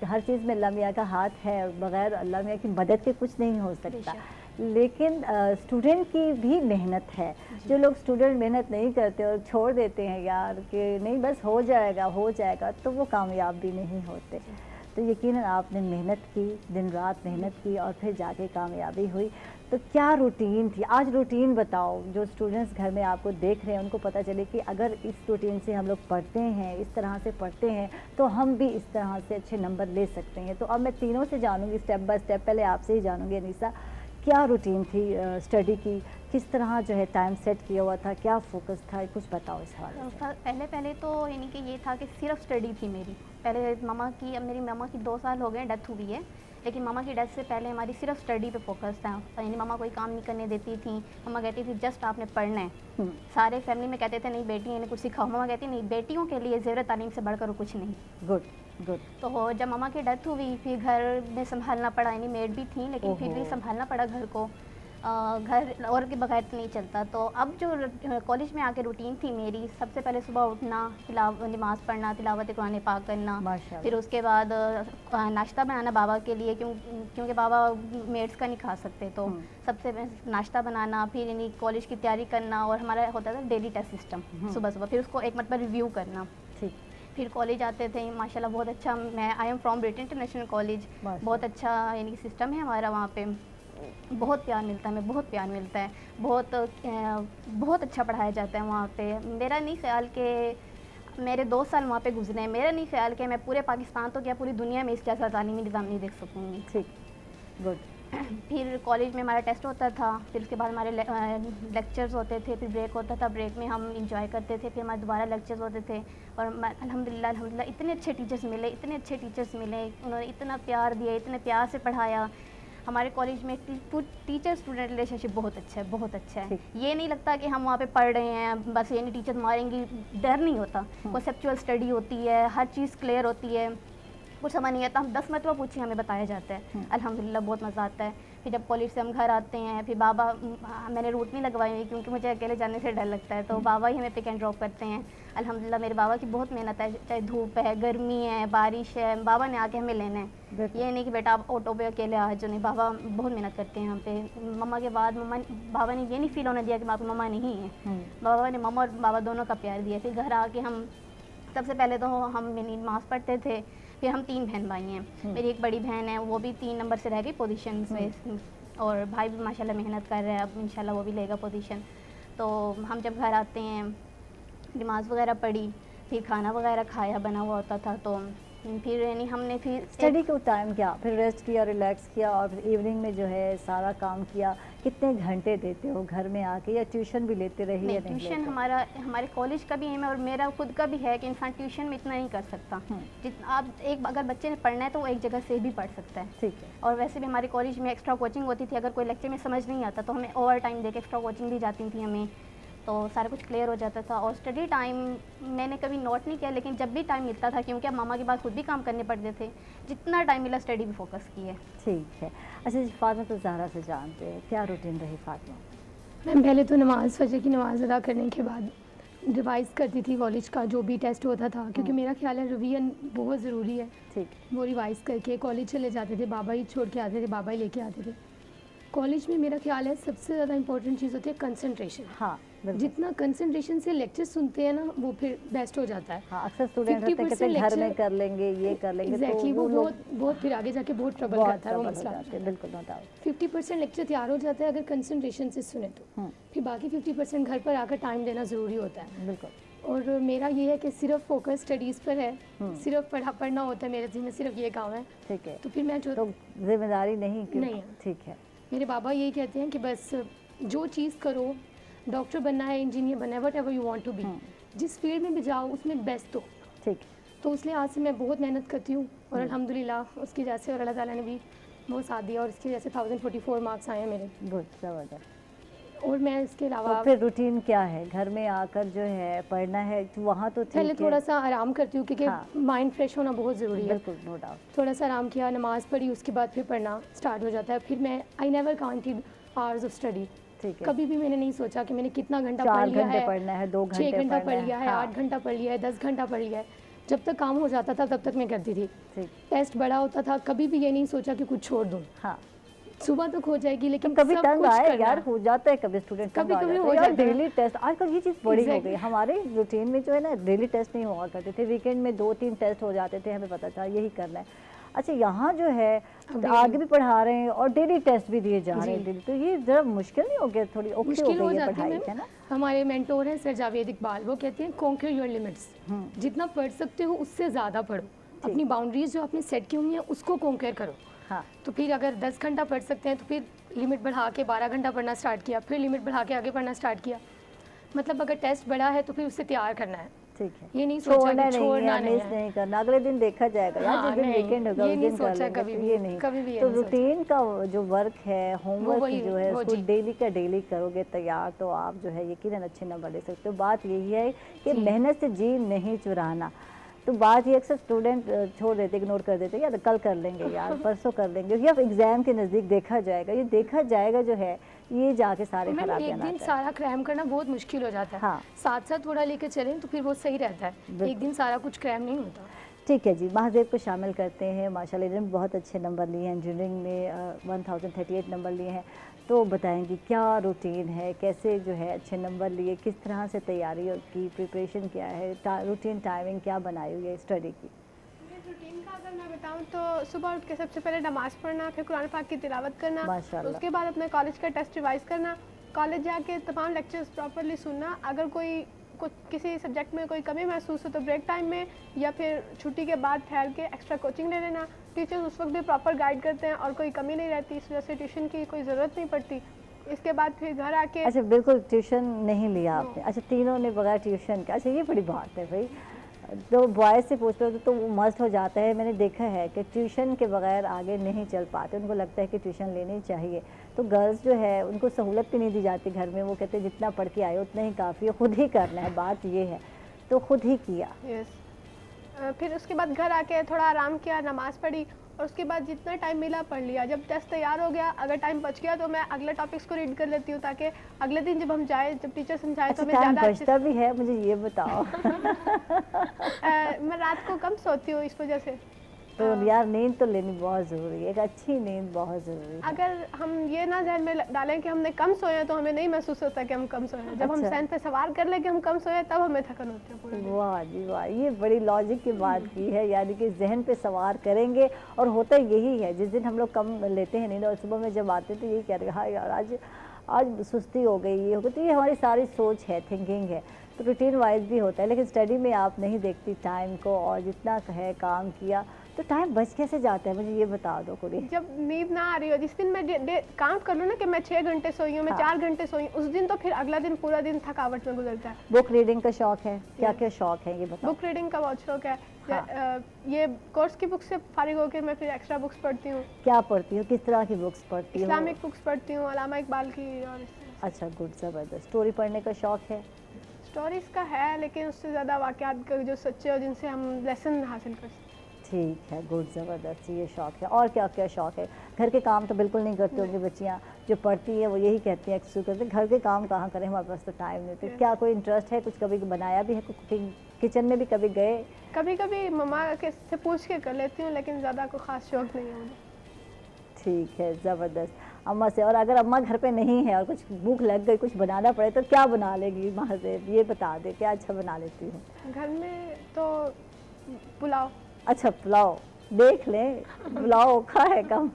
हर चीज़ में अल्लाह मियाँ का हाथ है, बग़ैर अल्लाह मियाँ की मदद के कुछ नहीं हो सकता। लेकिन स्टूडेंट की भी मेहनत है। जो लोग स्टूडेंट मेहनत नहीं करते और छोड़ देते हैं यार कि नहीं बस हो जाएगा, तो वो कामयाब भी नहीं होते। तो यकीनन आपने मेहनत की, दिन रात मेहनत की और फिर जाके कामयाबी हुई। तो क्या रूटीन थी, आज रूटीन बताओ, जो स्टूडेंट्स घर में आपको देख रहे हैं उनको पता चले कि अगर इस रूटीन से हम लोग पढ़ते हैं, इस तरह से पढ़ते हैं, तो हम भी इस तरह से अच्छे नंबर ले सकते हैं। तो अब मैं तीनों से जानूँगी स्टेप बाय स्टेप, पहले आपसे ही जानूँगी अनीसा, क्या रूटीन थी स्टडी की, किस तरह जो है टाइम सेट किया हुआ था, क्या फोकस था, कुछ बताओ इस हवाले से। पहले तो यानी कि ये था कि सिर्फ स्टडी थी मेरी। पहले अब मेरी मामा की 2 साल हो गए डेथ हुई है, लेकिन मामा की डेथ से पहले हमारी सिर्फ स्टडी पे फोकस था। यानी मामा कोई काम नहीं करने देती थी, मामा कहती थी जस्ट आपने पढ़ना है। सारे फैमिली में कहते थे नहीं बेटियाँ इन्हें कुछ सिखाओ, मामा कहती नहीं बेटियों के लिए ज़ेवर तालीम से बढ़कर कुछ नहीं। गुड। तो जब मामा की डेथ हुई फिर घर में संभालना पड़ा, यानी मेड भी थी लेकिन फिर भी संभालना पड़ा घर को। घर और के बगैर तो नहीं चलता। तो अब जो कॉलेज में आके रूटीन थी मेरी, सबसे पहले सुबह उठना, नमाज़ पढ़ना, तिलावत कुरान पाक करना, फिर उसके बाद नाश्ता बनाना बाबा के लिए, क्योंकि बाबा मेड्स का नहीं खा सकते, तो सबसे नाश्ता बनाना, फिर यानी कॉलेज की तैयारी करना, और हमारा होता था डेली टेस्ट सिस्टम सुबह, फिर उसको एक मरतबा रिव्यू करना। फिर कॉलेज आते थे, माशाल्लाह बहुत अच्छा, मैं I am from Britain international college, बहुत अच्छा यानी सिस्टम है हमारा वहाँ पे, बहुत प्यार मिलता है, हमें बहुत प्यार मिलता है, बहुत अच्छा पढ़ाया जाता है वहाँ पे। मेरा नहीं ख्याल कि मेरे 2 साल वहाँ पे गुजरे हैं, मेरा नहीं ख्याल कि मैं पूरे पाकिस्तान तो क्या पूरी दुनिया में इस जैसा तालीमी निज़ाम नहीं देख सकूँगी। ठीक, गुड। फिर कॉलेज में हमारा टेस्ट होता था, फिर उसके बाद हमारे लेक्चर्स होते थे, फिर ब्रेक होता था, ब्रेक में हम इंजॉय करते थे, फिर हमारे दोबारा लेक्चर्स होते थे। और अल्हम्दुलिल्लाह इतने अच्छे टीचर्स मिले, उन्होंने इतना प्यार दिया, इतने प्यार से पढ़ाया। हमारे कॉलेज में टीचर स्टूडेंट रिलेशनशिप बहुत अच्छा है। ये नहीं लगता कि हम वहाँ पे पढ़ रहे हैं बस ये नहीं टीचर मारेंगी, डर नहीं होता। कॉन्सेप्चुअल स्टडी होती है, हर चीज़ क्लियर होती है, कुछ समझ नहीं आता, हम 10 मरतबा पूछे हमें बताया जाता है। अल्हम्दुलिल्लाह बहुत मज़ा आता है। फिर जब कॉलेज से हम घर आते हैं, फिर बाबा, मैंने रूट नहीं लगवाई हुई क्योंकि मुझे अकेले जाने से डर लगता है, तो बाबा ही हमें पिक एंड ड्रॉप करते हैं। अल्हम्दुलिल्लाह मेरे बाबा की बहुत मेहनत है, चाहे धूप है, गर्मी है, बारिश है, बाबा ने आके हमें लेना है। ये नहीं कि बेटा आप ऑटो पे अकेले आ जाओ, नहीं, बाबा बहुत मेहनत करते हैं यहाँ पे। मम्मा के बाद बाबा ने ये नहीं फील होने दिया कि आपकी मम्मा नहीं है, बाबा ने मम्मा और बाबा दोनों का प्यार दिया। फिर घर आके हम सबसे पहले तो हम नमाज़ पढ़ते थे, फिर हम 3 बहन भाई हैं। मेरी एक बड़ी बहन है, वो भी 3 नंबर से रह गई पोजीशन में, और भाई भी माशाल्लाह मेहनत कर रहा है, अब इंशाल्लाह वो भी लेगा पोजीशन। तो हम जब घर आते हैं, नमाज़ वगैरह पढ़ी, फिर खाना वगैरह खाया, बना हुआ होता था, तो फिर यानी हमने फिर स्टडी को टाइम किया, फिर रेस्ट किया, रिलैक्स किया, और फिर इवनिंग में जो है सारा काम किया। कितने घंटे देते हो घर में आके, या ट्यूशन भी लेते रही है? ट्यूशन हमारे कॉलेज का भी एम है और मेरा खुद का भी है कि इंसान ट्यूशन में इतना नहीं कर सकता। जितना आप अगर बच्चे ने पढ़ना है तो वो एक जगह से भी पढ़ सकता है। ठीक है। और वैसे भी हमारे कॉलेज में एक्स्ट्रा कोचिंग होती थी, अगर कोई लेक्चर में समझ नहीं आता तो हमें ओवर टाइम दे के एक्स्ट्रा कोचिंग दी जाती थी हमें, तो सारा कुछ क्लियर हो जाता था। और स्टडी टाइम मैंने कभी नोट नहीं किया, लेकिन जब भी टाइम मिलता था, क्योंकि अब मामा के बाद खुद भी काम करने पड़ते थे, जितना टाइम मिला स्टडी भी फोकस की है। ठीक है। अच्छा जी, फातिमा तो ज़हरा से जानते हैं, क्या रूटीन रही फातिमा? मैम पहले तो नमाज़, फजर की नमाज़ अदा करने के बाद रिवाइज़ करती थी कॉलेज का जो भी टेस्ट होता था, क्योंकि मेरा ख्याल है रिवीजन बहुत ज़रूरी है। ठीक। वो रिवाइज़ करके कॉलेज चले जाते थे, बाबा ही छोड़ के आते थे, बाबा ही लेके आते थे। कॉलेज में मेरा ख्याल है सबसे ज़्यादा इंपॉर्टेंट चीज़ होती है कंसंट्रेशन। हाँ बिल्कुल। जितना कंसंट्रेशन से लेक्चर सुनते हैं ना वो फिर बेस्ट हो जाता है। हाँ अक्सर स्टूडेंट होते हैं कहते हैं घर में कर लेंगे, ये कर लेंगे, एग्जैक्टली तो वो लोग बहुत फिर आगे जाके बहुत ट्रबल बहुत करता है वो trouble हो मसला। जाते हैं, बिल्कुल नो डाउट। 50% लेक्चर तैयार हो जाता है अगर कंसंट्रेशन से सुने तो, फिर बाकी 50% घर पर आकर टाइम देना ज़रूरी होता है। बिल्कुल। और मेरा ये है कि सिर्फ फोकस स्टडीज़ पर है, सिर्फ पढ़ना होता है, मेरे जिम्मे सिर्फ ये काम है। ठीक है, तो फिर मैं जो तो जिम्मेदारी नहीं कि नहीं है। ठीक है। मेरे बाबा यही कहते हैं कि बस जो चीज़ करो, डॉक्टर बनना है, इंजीनियर बनना है, whatever you want to be, जिस फील्ड में भी जाओ उसमें बेस्ट हो। ठीक। तो उस लिहाज से मैं बहुत मेहनत करती हूँ और अल्हम्दुलिल्लाह उसकी वजह से और अल्लाह ताला ने भी बहुत साथ दिया और इसकी वजह से 1044 मार्क्स आए हैं मेरे। गुड, ज़बरदस्त। और मैं इसके तो अलावा फिर रूटीन क्या है घर में आकर जो है पढ़ना है, तो वहाँ तो पहले ठीक है। थोड़ा सा आराम करती हूँ क्योंकि हाँ। माइंड फ्रेश होना बहुत ज़रूरी है। बिल्कुल नो डाउट। थोड़ा सा आराम किया, नमाज़ पढ़ी, उसके बाद फिर पढ़ना स्टार्ट हो जाता है। फिर मैं I never counted hours of study. ठीक है। कभी भी मैंने नहीं सोचा कि मैंने कितना घंटा 4 पढ़ लिया घंटे है, पढ़ना है, 2 घंटे 6 घंटा पढ़ना पढ़ लिया है, हाँ, 8 घंटा पढ़ लिया है, 10 घंटा पढ़ लिया है। जब तक काम हो जाता था तब तक मैं करती थी। ठीक। टेस्ट बड़ा होता था, कभी भी ये नहीं सोचा कि कुछ छोड़ दूँ। हाँ। सुबह तक हो जाएगी लेकिन कभी सब तंग कुछ आए करना यार, है। हो जाता है कभी स्टूडेंट कभी-कभी हो जाता है। डेली टेस्ट आजकल ये चीज़ बड़ी हो Exactly. गई हमारे रूटीन में जो है ना, डेली टेस्ट नहीं हुआ करते थे, वीकेंड में 2-3 टेस्ट हो जाते थे, हमें पता था यही करना है। अच्छा यहाँ जो है आगे भी पढ़ा रहे हैं और डेली टेस्ट भी दिए जा रहे हैं डेली, तो ये ज़रा मुश्किल नहीं हो गया, थोड़ी औखी हो मुश्किल हो गई है जाती पढ़ाई, है है ना? हमारे मेंटोर हैं सर जावेद इकबाल, वो कहते हैं कॉन्कर योर लिमिट्स। जितना पढ़ सकते हो उससे ज़्यादा पढ़ो, अपनी बाउंड्रीज जो आपने सेट की हुई हैं उसको कॉन्कर करो। हाँ। तो फिर अगर 10 घंटा पढ़ सकते हैं तो फिर लिमिट बढ़ा के 12 घंटा पढ़ना स्टार्ट किया, फिर लिमिट बढ़ा के आगे पढ़ना स्टार्ट किया। मतलब अगर टेस्ट बड़ा है तो फिर उससे तैयार करना है, ठीक है। ये नहीं सोचा छोड़ना कि नहीं छोड़ना है, नहीं मिस है। नहीं करना, अगले दिन देखा जाएगा यार, हाँ, जिस दिन नहीं, वीकेंड होगा ये उस नहीं दिन कर सोचा लेंगे, कभी तो भी, ये नहीं। कभी भी ये तो नहीं सोचा। रूटीन का जो वर्क है, होमवर्क वही- जो है वो उसको जी। डेली का डेली करोगे तैयार, तो आप जो है यकीनन अच्छे नंबर ले सकते हो। बात यही है कि मेहनत से जी नहीं चुराना। तो बात ये अक्सर स्टूडेंट छोड़ देते, इग्नोर कर देते, यार कल कर लेंगे यार, परसों कर लेंगे, या एग्जाम के नज़दीक देखा जाएगा। ये देखा जाएगा जो है ये जाके सारे मैम खराब एक दिन सारा क्रैम करना बहुत मुश्किल हो जाता है। हाँ। साथ साथ थोड़ा लेके चलें तो फिर वो सही रहता है। एक दिन सारा कुछ क्रैम नहीं होता। ठीक है जी, महादेव को शामिल करते हैं। माशाल्लाह इन्होंने बहुत अच्छे नंबर लिए हैं, इंजीनियरिंग में 1038 नंबर लिए हैं। तो बताएंगी क्या रूटीन है, कैसे जो है अच्छे नंबर लिए, किस तरह से तैयारी की, प्रिपरेशन क्या है, रूटीन टाइमिंग क्या बनाई हुई है स्टडी की? रूटीन का अगर मैं बताऊं तो सुबह उठ के सबसे पहले नमाज़ पढ़ना, फिर कुरान पाक की तिलावत करना, माशाल्लाह। उसके बाद अपने कॉलेज का टेस्ट रिवाइज करना, कॉलेज जाके तमाम लेक्चर्स प्रॉपरली सुनना। अगर कोई कुछ किसी सब्जेक्ट में कोई कमी महसूस हो तो ब्रेक टाइम में या फिर छुट्टी के बाद ठहर के एक्स्ट्रा कोचिंग ले लेना। टीचर्स उस वक्त भी प्रॉपर गाइड करते हैं और कोई कमी नहीं रहती, इस वजह से ट्यूशन की कोई ज़रूरत नहीं पड़ती। इसके बाद फिर घर आके अच्छा बिल्कुल ट्यूशन नहीं लिया आपने? अच्छा तीनों ने बगैर ट्यूशन के? अच्छा ये बड़ी बात है भाई, तो बॉयज़ से पूछते हो तो वो मस्त हो जाता है। मैंने देखा है कि ट्यूशन के बगैर आगे नहीं चल पाते, उनको लगता है कि ट्यूशन लेनी चाहिए। तो गर्ल्स जो है उनको सहूलत भी नहीं दी जाती घर में, वो कहते हैं जितना पढ़ के आए उतना ही काफ़ी है, खुद ही करना है। बात ये है, तो खुद ही किया। यस। फिर उसके बाद घर आके थोड़ा आराम किया, नमाज़ पढ़ी और उसके बाद जितना टाइम मिला पढ़ लिया। जब टेस्ट तैयार हो गया, अगर टाइम बच गया तो मैं अगले टॉपिक्स को रीड कर लेती हूँ ताकि अगले दिन जब हम जाए, जब टीचर समझाए अच्छा तो हमें टाइम ज़्यादा बचता भी है, मुझे ये बताओ। मैं रात को कम सोती हूँ इस वजह से। तो यार नींद तो लेनी बहुत ज़रूरी है, एक अच्छी नींद बहुत ज़रूरी है। अगर हम ये ना ध्यान में डालें कि हमने कम सोया तो हमें नहीं महसूस होता कि हम कम सोए हैं। जब हम अच्छा। सेंस पे सवार कर ले कि हम कम सोए तब हमें थकन होती है पूरे दिन। वाह जी वाह, ये बड़ी लॉजिक की बात की है, यानी कि जहन पे सवार करेंगे। और होता यही है, जिस दिन हम लोग कम लेते हैं नींद और सुबह में जब आते तो यही कह रहे हैं हाँ यार आज सुस्ती हो गई, ये हो गई, तो ये हमारी सारी सोच है, थिंकिंग है। तो रूटीन वाइज भी होता है, लेकिन स्टडी में आप नहीं देखती टाइम को, और जितना है काम किया तो टाइम बच कैसे जाता है, मुझे ये बता दो कुड़ी। जब नींद ना आ रही हो, जिस दिन मैं काउंट कर लूँ ना कि मैं 6 घंटे सोई हूँ, मैं हाँ। 4 घंटे सोई हूँ, उस दिन तो फिर अगला दिन पूरा दिन थकावट में गुजरता है। बुक रीडिंग का शौक है? क्या क्या शौक है ये बताओ। बुक रीडिंग का बहुत शौक है। हाँ। ये कोर्स की बुक से फारिग होकर मैं फिर एक्स्ट्रा बुक्स पढ़ती हूँ। क्या पढ़ती हो, किस तरह की बुक्स पढ़ती हो? इस्लामिक बुक्स पढ़ती हूँ, अल्लामा इकबाल की और इस तरह से। अच्छा गुड, ज़बरदस्त। स्टोरी पढ़ने का शौक है? स्टोरीज का है, लेकिन उससे ज़्यादा वाक़यात का जो सच्चे हो जिनसे हम लेसन हासिल कर सकते। ठीक है, गुड, ज़बरदस्त, ये शौक है। और क्या क्या शौक है? घर के काम तो बिल्कुल नहीं करती होंगी बच्चियाँ, जो पढ़ती हैं वो यही कहती हैं अक्सर करते हैं घर के काम कहाँ करें, हमारे पास तो टाइम नहीं। तो क्या कोई इंटरेस्ट है, कुछ कभी बनाया भी है, कुकिंग किचन में भी कभी गए? कभी कभी मम्मा के से पूछ के कर लेती हूँ, लेकिन ज़्यादा कोई ख़ास शौक नहीं है मुझे। ठीक है, ज़बरदस्त। अम्मा से। और अगर अम्मा घर पे नहीं है और कुछ भूख लग गई, कुछ बनाना पड़े, तो क्या बना लेगी महादेव, ये बता दे, क्या अच्छा बना लेती हूँ? घर में तो पुलाव। अच्छा, पुलाव, देख ले पुलाव खा है कम।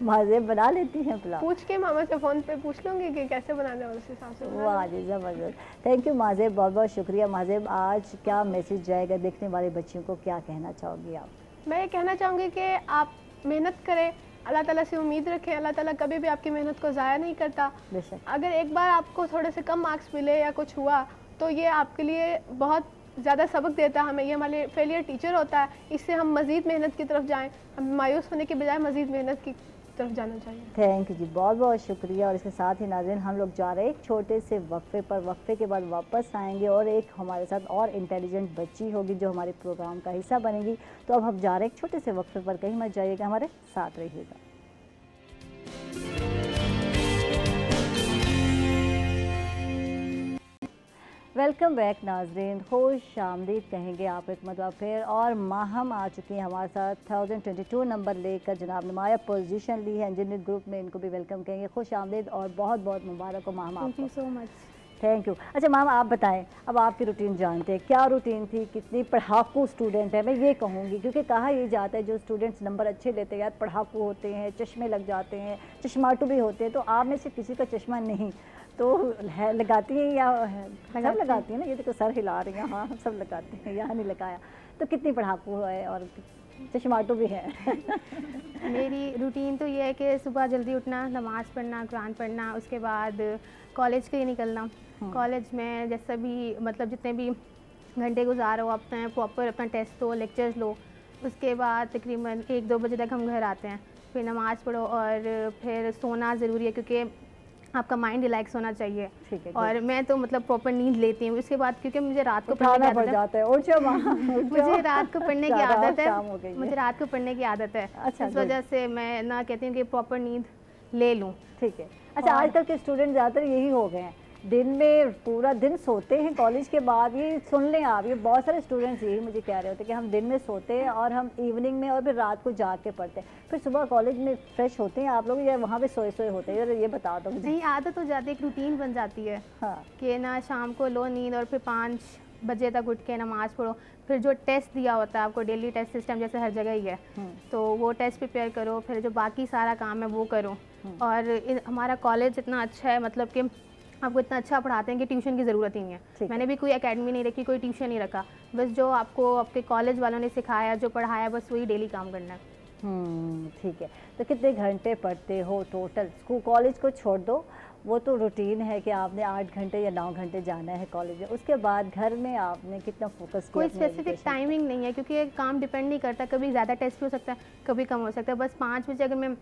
महादेव बना लेती हैं पुलाव? पूछ के मामा से फ़ोन पे पूछ लूँगी कि कैसे बनाना है, उस हिसाब से बना वाह जी, ज़बरदस्त। थैंक यू महादेव, बहुत बहुत शुक्रिया। महादेव, आज क्या मैसेज जाएगा देखने वाले बच्चियों को, क्या कहना चाहोगी आप? मैं ये कहना चाहूँगी कि आप मेहनत करें, अल्लाह ताला से उम्मीद रखें, अल्लाह ताला कभी भी आपकी मेहनत को ज़ाया नहीं करता। बेशक। अगर एक बार आपको थोड़े से कम मार्क्स मिले या कुछ हुआ तो ये आपके लिए बहुत ज़्यादा सबक देता है हमें, ये हमारे लिए फेलियर टीचर होता है। इससे हम मज़ीद मेहनत की तरफ जाएं, हम मायूस होने के बजाय मज़ीद मेहनत की तरफ जाना चाहिए। थैंक यू जी, बहुत बहुत शुक्रिया। और इसके साथ ही नाज़रीन, हम लोग जा रहे हैं एक छोटे से वक्फे पर, वक्फे के बाद वापस आएंगे और एक हमारे साथ और इंटेलिजेंट बच्ची होगी जो हमारे प्रोग्राम का हिस्सा बनेगी। तो अब हम जा रहे हैं एक छोटे से वक्फे पर, कहीं मत जाइएगा, हमारे साथ रहिएगा। वेलकम बैक नाजरीन, खुश आमदीद कहेंगे आप एक मरतबा फिर। और माहम आ चुकी हैं हमारे साथ, 1022 नंबर लेकर जनाब नुमाया पोजीशन ली है इंजीनियरिंग ग्रुप में, इनको भी वेलकम कहेंगे, खुश आमदीद और बहुत बहुत मुबारक हो माहम आपको। Thank you so much. Thank you. अच्छा माम, आप बताएं, अब आपकी रूटीन जानते हैं, क्या रूटीन थी, कितनी पढ़ाकू स्टूडेंट है, मैं ये कहूँगी, क्योंकि कहा ये जाता है जो स्टूडेंट्स नंबर अच्छे लेते हैं यार पढ़ाकू होते हैं, चश्मे लग जाते हैं, चश्माटू भी होते हैं। तो आप में से किसी का चश्मा नहीं तो है, लगाती हैं या सब लगाती हैं ना? ये देखो सर हिला रही हैं, हाँ सब लगाते हैं, यहाँ नहीं लगाया। तो कितनी पढ़ाकू है और चश्माटू भी है? मेरी रूटीन तो ये है कि सुबह जल्दी उठना, नमाज़ पढ़ना, कुरान पढ़ना, उसके बाद कॉलेज के लिए निकलना। कॉलेज में जैसे भी मतलब जितने भी घंटे गुजारो अपने प्रॉपर अपना टेस्ट दो, लेक्चर्स लो, उसके बाद तकरीबन 1-2 बजे तक हम घर आते हैं, फिर नमाज़ पढ़ो और फिर सोना ज़रूरी है क्योंकि आपका माइंड रिलैक्स होना चाहिए। ठीक है। और मैं तो मतलब प्रॉपर नींद लेती हूँ। उसके बाद क्योंकि मुझे रात को उठाना पड़ जाता है, उठ जाओ वहाँ, मुझे रात को पढ़ने की ज़्यादा आदत शाम हो गई है, है। मुझे रात को पढ़ने की आदत है। अच्छा, इस वजह से मैं ना कहती हूँ कि प्रॉपर नींद ले लूँ। ठीक है। अच्छा, आजकल के स्टूडेंट ज़्यादातर यही हो गए हैं, दिन में पूरा दिन सोते हैं, कॉलेज के बाद ये सुन लें आप, ये बहुत सारे स्टूडेंट्स यही मुझे कह रहे होते हैं कि हम दिन में सोते हैं और हम इवनिंग में और फिर रात को जाग के पढ़ते हैं, फिर सुबह कॉलेज में फ्रेश होते हैं आप लोग या वहाँ पे सोए सोए होते हैं? ये बता दो मुझे। नहीं, आदत हो जाती है, एक रूटीन बन जाती है। हाँ। कि ना शाम को लो नींद और फिर 5 बजे तक उठ के नमाज़ पढ़ो, फिर जो टेस्ट दिया होता है आपको, डेली टेस्ट सिस्टम जैसे हर जगह ही है, तो वो टेस्ट प्रिपेयर करो, फिर जो बाकी सारा काम है वो करो। और हमारा कॉलेज इतना अच्छा है, मतलब कि आपको इतना अच्छा पढ़ाते हैं कि ट्यूशन की ज़रूरत ही नहीं है। मैंने भी कोई एकेडमी नहीं रखी, कोई ट्यूशन नहीं रखा, बस जो आपको आपके कॉलेज वालों ने सिखाया, जो पढ़ाया, बस वही डेली काम करना है। ठीक है। तो कितने घंटे पढ़ते हो टोटल? स्कूल कॉलेज को छोड़ दो, वो तो रूटीन है कि आपने 8 घंटे या 9 घंटे जाना है कॉलेज में, उसके बाद घर में आपने कितना फोकस किया? कोई स्पेसिफिक टाइमिंग नहीं है क्योंकि काम डिपेंड नहीं करता, कभी ज़्यादा टेस्ट हो सकता है, कभी कम हो सकता है। बस 5 बजे अगर मैं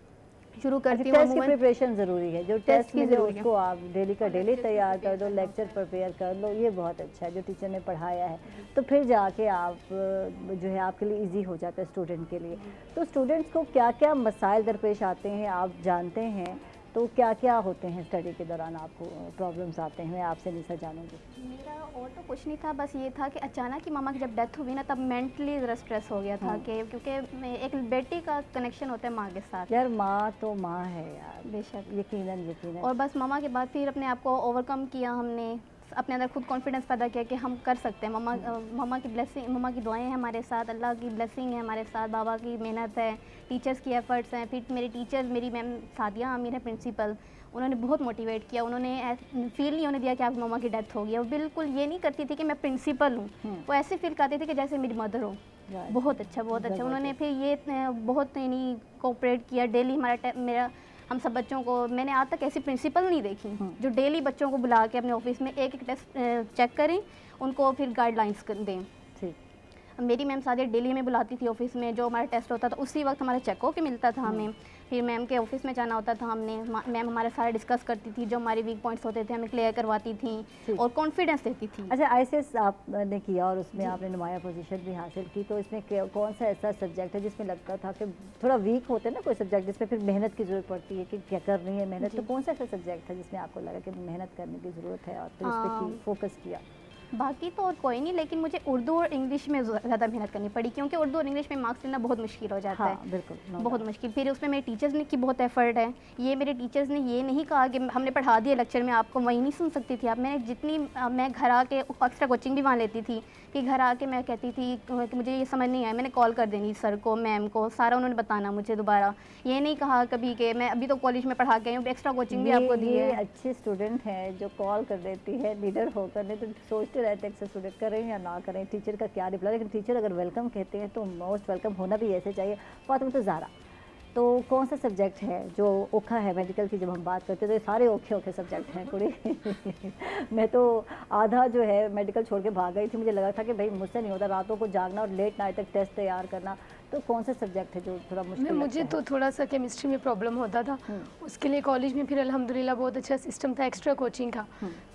शुरू करती हूँ, टेस्ट की प्रिपरेशन ज़रूरी है, जो टेस्ट की मिले ज़रूरी है। उसको आप डेली का डेली तैयार कर दो, लेक्चर प्रिपेयर कर लो, ये बहुत अच्छा है जो टीचर ने पढ़ाया है, तो फिर जाके आप जो है आपके लिए इजी हो जाता है स्टूडेंट के लिए। तो स्टूडेंट्स को क्या क्या मसाइल दरपेश आते हैं आप जानते हैं? तो क्या क्या होते हैं स्टडी के दौरान आपको प्रॉब्लम्स आते हैं? मैं आपसे निशा जानूँगी। मेरा और तो कुछ नहीं था, बस ये था कि अचानक ही मामा की जब डेथ हुई ना, तब मेंटली ज़रा स्ट्रेस हो गया था कि क्योंकि मैं एक बेटी का कनेक्शन होता है माँ के साथ। यार माँ तो माँ है यार, बेशक, यकीनन। और बस मामा के बाद फिर अपने आप को ओवरकम किया हमने, अपने अंदर खुद कॉन्फिडेंस पैदा किया कि हम कर सकते हैं। मामा की ब्लेसिंग, मामा की दुआएं हैं हमारे साथ, अल्लाह की ब्लेसिंग है हमारे साथ, बाबा की मेहनत है, टीचर्स की एफर्ट्स हैं। फिर मेरे टीचर्स, मेरी मैम सादिया आमिर है प्रिंसिपल, उन्होंने बहुत मोटिवेट किया। उन्होंने फील नहीं होने दिया कि आपकी मामा की डेथ हो गई। वो बिल्कुल ये नहीं करती थी कि मैं प्रिंसिपल हूँ, वो ऐसे फील करती थी कि जैसे मेरी मदर हो। बहुत अच्छा, बहुत अच्छा। उन्होंने फिर ये बहुत यानी कोऑपरेट किया डेली। मेरा हम सब बच्चों को, मैंने आज तक ऐसी प्रिंसिपल नहीं देखी जो डेली बच्चों को बुला के अपने ऑफिस में एक एक टेस्ट चेक करें, उनको फिर गाइडलाइंस दें। मेरी मैम सादिया डेली हमें बुलाती थी ऑफिस में, जो हमारा टेस्ट होता था उसी वक्त हमारा चेक होके मिलता था हमें। फिर मैम के ऑफिस में जाना होता था हमने, मैम हमारे सारे डिस्कस करती थी, जो हमारे वीक पॉइंट्स होते थे हमें क्लियर करवाती थी और कॉन्फिडेंस देती थी। अच्छा, आईसीएस आपने किया और उसमें आपने नुमाया पोजीशन भी हासिल की, तो इसमें कौन सा ऐसा सब्जेक्ट है जिसमें लगता था कि थोड़ा वीक होते हैं ना कोई सब्जेक्ट जिसमें फिर मेहनत की ज़रूरत पड़ती है कि क्या कर रही है मेहनत, तो कौन सा ऐसा सब्जेक्ट है जिसमें आपको लगा कि मेहनत करने की ज़रूरत है और फिर उस पर फोकस किया? बाकी तो और कोई नहीं, लेकिन मुझे उर्दू और इंग्लिश में ज़्यादा मेहनत करनी पड़ी, क्योंकि उर्दू और इंग्लिश में मार्क्स लेना बहुत मुश्किल हो जाता हाँ है। बिल्कुल, no बहुत doubt। मुश्किल। फिर उसमें मेरे टीचर्स ने की बहुत एफर्ट है। ये मेरे टीचर्स ने ये नहीं कहा कि हमने पढ़ा दिया लेक्चर में, आपको वही नहीं सुन सकती थी आप। मैंने जितनी मैं घर आके एक्स्ट्रा कोचिंग भी वहाँ लेती थी, कि घर आके मैं कहती थी कि मुझे ये समझ नहीं आया, मैंने कॉल कर देनी सर को, मैम को, सारा उन्होंने बताना मुझे दोबारा। ये नहीं कहा कभी कि मैं अभी तो कॉलेज में पढ़ा के आई हूँ, एक्स्ट्रा कोचिंग भी आपको दी ये है। अच्छे स्टूडेंट हैं जो कॉल कर देती है लीडर होकर, नहीं तो सोचते रहते हैं स्टूडेंट करें या ना करें, टीचर का क्या रिप्लाई। लेकिन टीचर अगर वेलकम कहते हैं तो मोस्ट वेलकम होना भी ऐसे चाहिए। फातिमा तो ज़ारा, तो कौन सा सब्जेक्ट है जो औखा है मेडिकल की? जब हम बात करते हैं तो ये सारे औखे औखे सब्जेक्ट हैं कुड़ी। मैं तो आधा जो है मेडिकल छोड़ के भाग गई थी, मुझे लगा था कि भाई मुझसे नहीं होता रातों को जागना और लेट नाइट तक टेस्ट तैयार करना। तो कौन सा सब्जेक्ट है जो थोड़ा मुश्किल मुझे लगता तो थोड़ा सा केमिस्ट्री में प्रॉब्लम होता था। उसके लिए कॉलेज में फिर अल्हम्दुलिल्लाह बहुत अच्छा सिस्टम था एक्स्ट्रा कोचिंग का।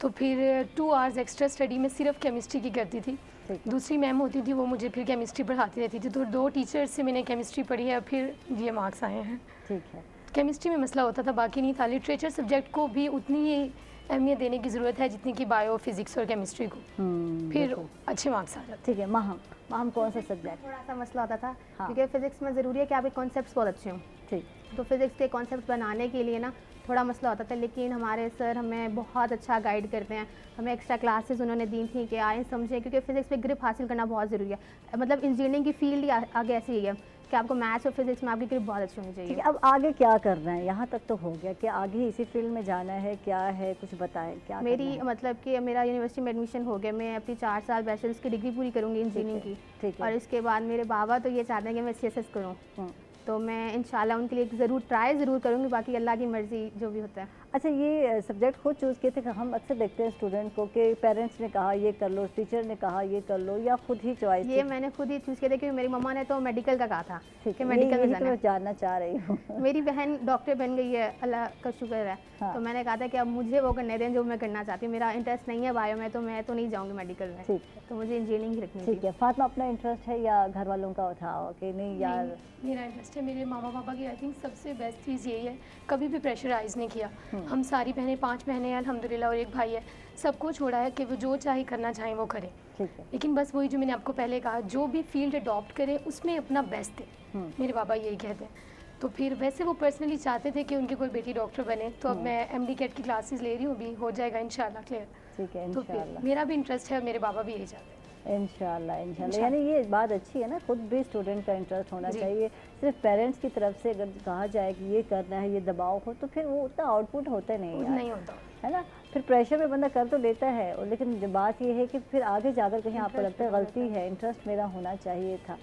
तो फिर 2 आवर्स एक्स्ट्रा स्टडी में सिर्फ केमिस्ट्री की करती थी। दूसरी मैम होती थी वो मुझे फिर केमिस्ट्री पढ़ाती रहती थी। तो 2 टीचर्स से मैंने केमिस्ट्री पढ़ी है, फिर ये मार्क्स आए हैं। ठीक है। केमिस्ट्री में मसला होता था, बाकी नहीं था। लिटरेचर सब्जेक्ट को भी उतनी ही अहमियत देने की ज़रूरत है जितनी कि बायो, फिजिक्स और केमिस्ट्री को, फिर बिल्कुल। अच्छे मार्क्स आ जाते। ठीक है। माहम कौन सा सब्जेक्ट? थोड़ा सा मसला होता था, हाँ। क्योंकि फिजिक्स में ज़रूरी है कि आपके कॉन्सेप्ट्स बहुत अच्छे हों। ठीक। तो फिज़िक्स के कॉन्सेप्ट बनाने के लिए ना थोड़ा मसला होता था, लेकिन हमारे सर हमें बहुत अच्छा गाइड करते हैं। हमें एक्स्ट्रा क्लासेस उन्होंने दी थी कि आए समझें, क्योंकि फ़िज़िक्स पे ग्रिप हासिल करना बहुत ज़रूरी है। मतलब इंजीनियरिंग की फील्ड ही आगे ऐसी ही है कि आपको मैथ्स और फिज़िक्स में आपकी ग्रिप बहुत अच्छी होनी चाहिए। ठीक है। अब आगे क्या करना है? यहाँ तक तो हो गया कि आगे इसी फील्ड में जाना है, क्या है कुछ बताएं क्या मेरी करना है? मतलब कि मेरा यूनिवर्सिटी में एडमिशन हो गया, मैं अपनी 4 साल बैचलर्स की डिग्री पूरी करूँगी इंजीनियरिंग की। ठीक और है। इसके बाद मेरे बाबा तो ये चाहते हैं कि मैं CSS करूँ, हम्म। तो मैं इंशाल्लाह उनके लिए ज़रूर ट्राई ज़रूर करूँगी, बाकी अल्लाह की मर्ज़ी जो भी होता है। अच्छा, ये सब्जेक्ट खुद चूज़ किए थे? हम अक्सर देखते हैं स्टूडेंट को कि पेरेंट्स ने कहा ये कर लो, टीचर ने कहा ये कर लो, या खुद ही चॉइस? ये मैंने खुद ही चूज़ किया था, क्योंकि मेरी मम्मा ने तो मेडिकल का कहा था ठीक कि है, मेडिकल में यही जाना तो है। मैं जानना चाह रही हूँ। मेरी बहन डॉक्टर बन गई है, अल्लाह का शुक्र है। हाँ। तो मैंने कहा था कि अब मुझे वो करने दें जो मैं करना चाहती हूँ। मेरा इंटरेस्ट नहीं है बायो में, तो मैं तो नहीं जाऊँगी मेडिकल में। ठीक है। तो मुझे इंजीनियरिंग ही रखनी ठीक थी। है। फातिमा, अपना इंटरेस्ट है या घर वालों का था कि नहीं यार? मेरा इंटरेस्ट है, मेरे मामा पापा की आई थिंक सबसे बेस्ट चीज़ यही है, कभी भी प्रेशराइज़ नहीं किया। हम सारी बहनें 5 बहनें हैं अल्हम्दुलिल्लाह और एक भाई है, सबको छोड़ा है कि वो जो चाहे करना चाहें वो करें। ठीक है। लेकिन बस वही जो मैंने आपको पहले कहा, जो भी फील्ड अडॉप्ट करें उसमें अपना बेस्ट दें। मेरे बाबा यही कहते हैं। तो फिर वैसे वो पर्सनली चाहते थे कि उनकी कोई बेटी डॉक्टर बने, तो अब मैं MD कैट की क्लासेस ले रही हूँ, अभी हो जाएगा इंशाल्लाह क्लियर। ठीक है। तो फिर इंशाल्लाह मेरा भी इंटरेस्ट है, मेरे बाबा भी यही चाहते हैं। इंशाल्लाह इंशाल्लाह। यानी ये बात अच्छी है ना, खुद भी स्टूडेंट का इंटरेस्ट होना जी। चाहिए। सिर्फ पेरेंट्स की तरफ से अगर कहा जाए कि ये करना है, ये दबाव हो, तो फिर वो उतना आउटपुट होता नहीं यार, नहीं होता। है ना। फिर प्रेशर में बंदा कर तो लेता है, और लेकिन जो बात ये है कि फिर आगे जाकर कहीं आपको लगता है गलती है, इंटरेस्ट मेरा होना चाहिए था।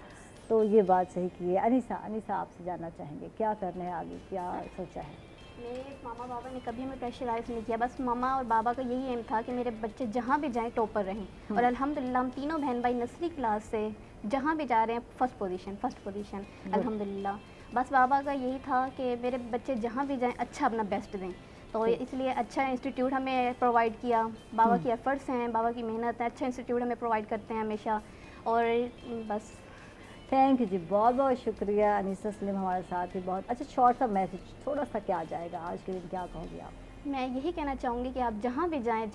तो ये बात सही की है। अनीसा आपसे जानना चाहेंगे क्या करना है आगे, क्या सोचा है? मेरे मामा बाबा ने कभी हमें प्रेशराइज नहीं किया, बस मामा और बाबा का यही एम था कि मेरे बच्चे जहाँ भी जाएं टॉपर रहें। और अल्हम्दुलिल्लाह हम तीनों बहन भाई नर्सरी क्लास से जहाँ भी जा रहे हैं फर्स्ट पोजीशन अल्हम्दुलिल्लाह। बस बाबा का यही था कि मेरे बच्चे जहाँ भी जाएं अच्छा अपना बेस्ट दें, तो इसलिए अच्छा इंस्टीट्यूट हमें प्रोवाइड किया। बाबा की एफ़र्ट्स हैं, बाबा की मेहनत है, अच्छा इंस्टीट्यूट हमें प्रोवाइड करते हैं हमेशा। और बस थैंक यू जी, बहुत बहुत शुक्रिया। अनीसा सलीम हमारे साथ ही बहुत अच्छा। शॉर्ट सा मैसेज थोड़ा सा क्या जाएगा आज के दिन, क्या कहोगे आप? मैं यही कहना चाहूँगी कि आप जहाँ भी जाएं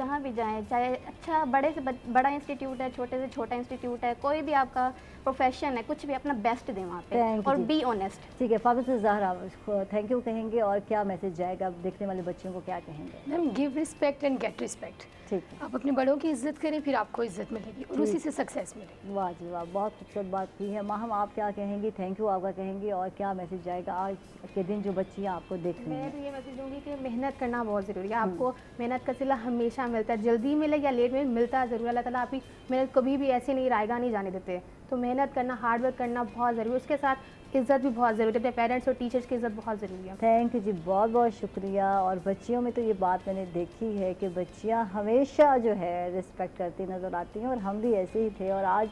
चाहे अच्छा बड़े से बड़ा इंस्टीट्यूट है, छोटे से छोटा इंस्टीट्यूट है, कोई भी आपका प्रोफेशन है, कुछ भी अपना बेस्ट दें वहाँ पे Thank you और जी। Be honest. ठीक है। फातिमा ज़हरा, थैंक यू कहेंगे और क्या मैसेज जाएगा? अब देखने वाले बच्चों को क्या कहेंगे? Ma'am, give respect and get respect. ठीक है। आप अपने बड़ों की इज्जत करें, फिर आपको इज्जत मिलेगी और उसी से सक्सेस मिलेगी। वाह जी वाह, बहुत खूबसूरत बात की है। माहम, आप क्या कहेंगी? थैंक यू आपका कहेंगी, और क्या मैसेज जाएगा आज के दिन जो बच्चियाँ आपको देख रही मैं हैं? तो ये मैसेज दूँगी कि मेहनत करना बहुत ज़रूरी है। आपको मेहनत का सिला हमेशा मिलता है, जल्दी मिले या लेट में मिलता है ज़रूर। अल्लाह ताला आपकी मेहनत कभी भी ऐसे नहीं रायगा नहीं जाने देते। तो मेहनत करना, हार्ड वर्क करना बहुत ज़रूरी है। उसके साथ इज़्ज़त भी बहुत ज़रूरी है, अपने पेरेंट्स और टीचर्स की इज़्ज़त बहुत ज़रूरी है। थैंक यू जी, बहुत बहुत शुक्रिया। और बच्चियों में तो ये बात मैंने देखी है कि बच्चियाँ हमेशा जो है रिस्पेक्ट करती नज़र आती हैं, और हम भी ऐसे ही थे। और आज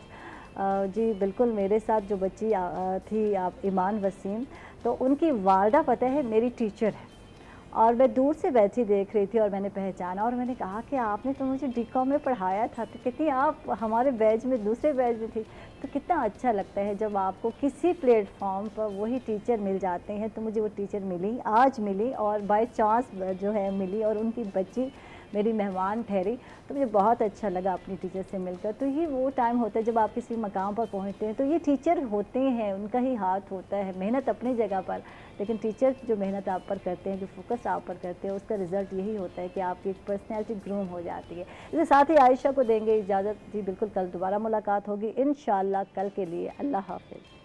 जी बिल्कुल मेरे साथ जो बच्ची थी आप ईमान वसीम, तो उनकी वालदा पता है मेरी टीचर है, और मैं दूर से बैठी देख रही थी और मैंने पहचाना, और मैंने कहा कि आपने तो मुझे DCOM में पढ़ाया था। तो कहती आप हमारे बैच में दूसरे बैच में थी। तो कितना अच्छा लगता है जब आपको किसी प्लेटफॉर्म पर वही टीचर मिल जाते हैं। तो मुझे वो टीचर मिली, आज मिली, और बाय चांस जो है मिली, और उनकी बच्ची मेरी मेहमान ठहरी। तो मुझे बहुत अच्छा लगा अपनी टीचर से मिलकर। तो ये वो टाइम होता है जब आप किसी मकाम पर पहुँचते हैं, तो ये टीचर होते हैं, उनका ही हाथ होता है, मेहनत अपनी जगह पर, लेकिन टीचर जो मेहनत आप पर करते हैं, जो फोकस आप पर करते हैं, उसका रिज़ल्ट यही होता है कि आपकी एक पर्सनैलिटी ग्रूम हो जाती है। इसके साथ ही आयशा को देंगे इजाज़त जी, बिल्कुल कल दोबारा मुलाकात होगी इंशाअल्लाह। कल के लिए अल्लाह हाफ़िज़।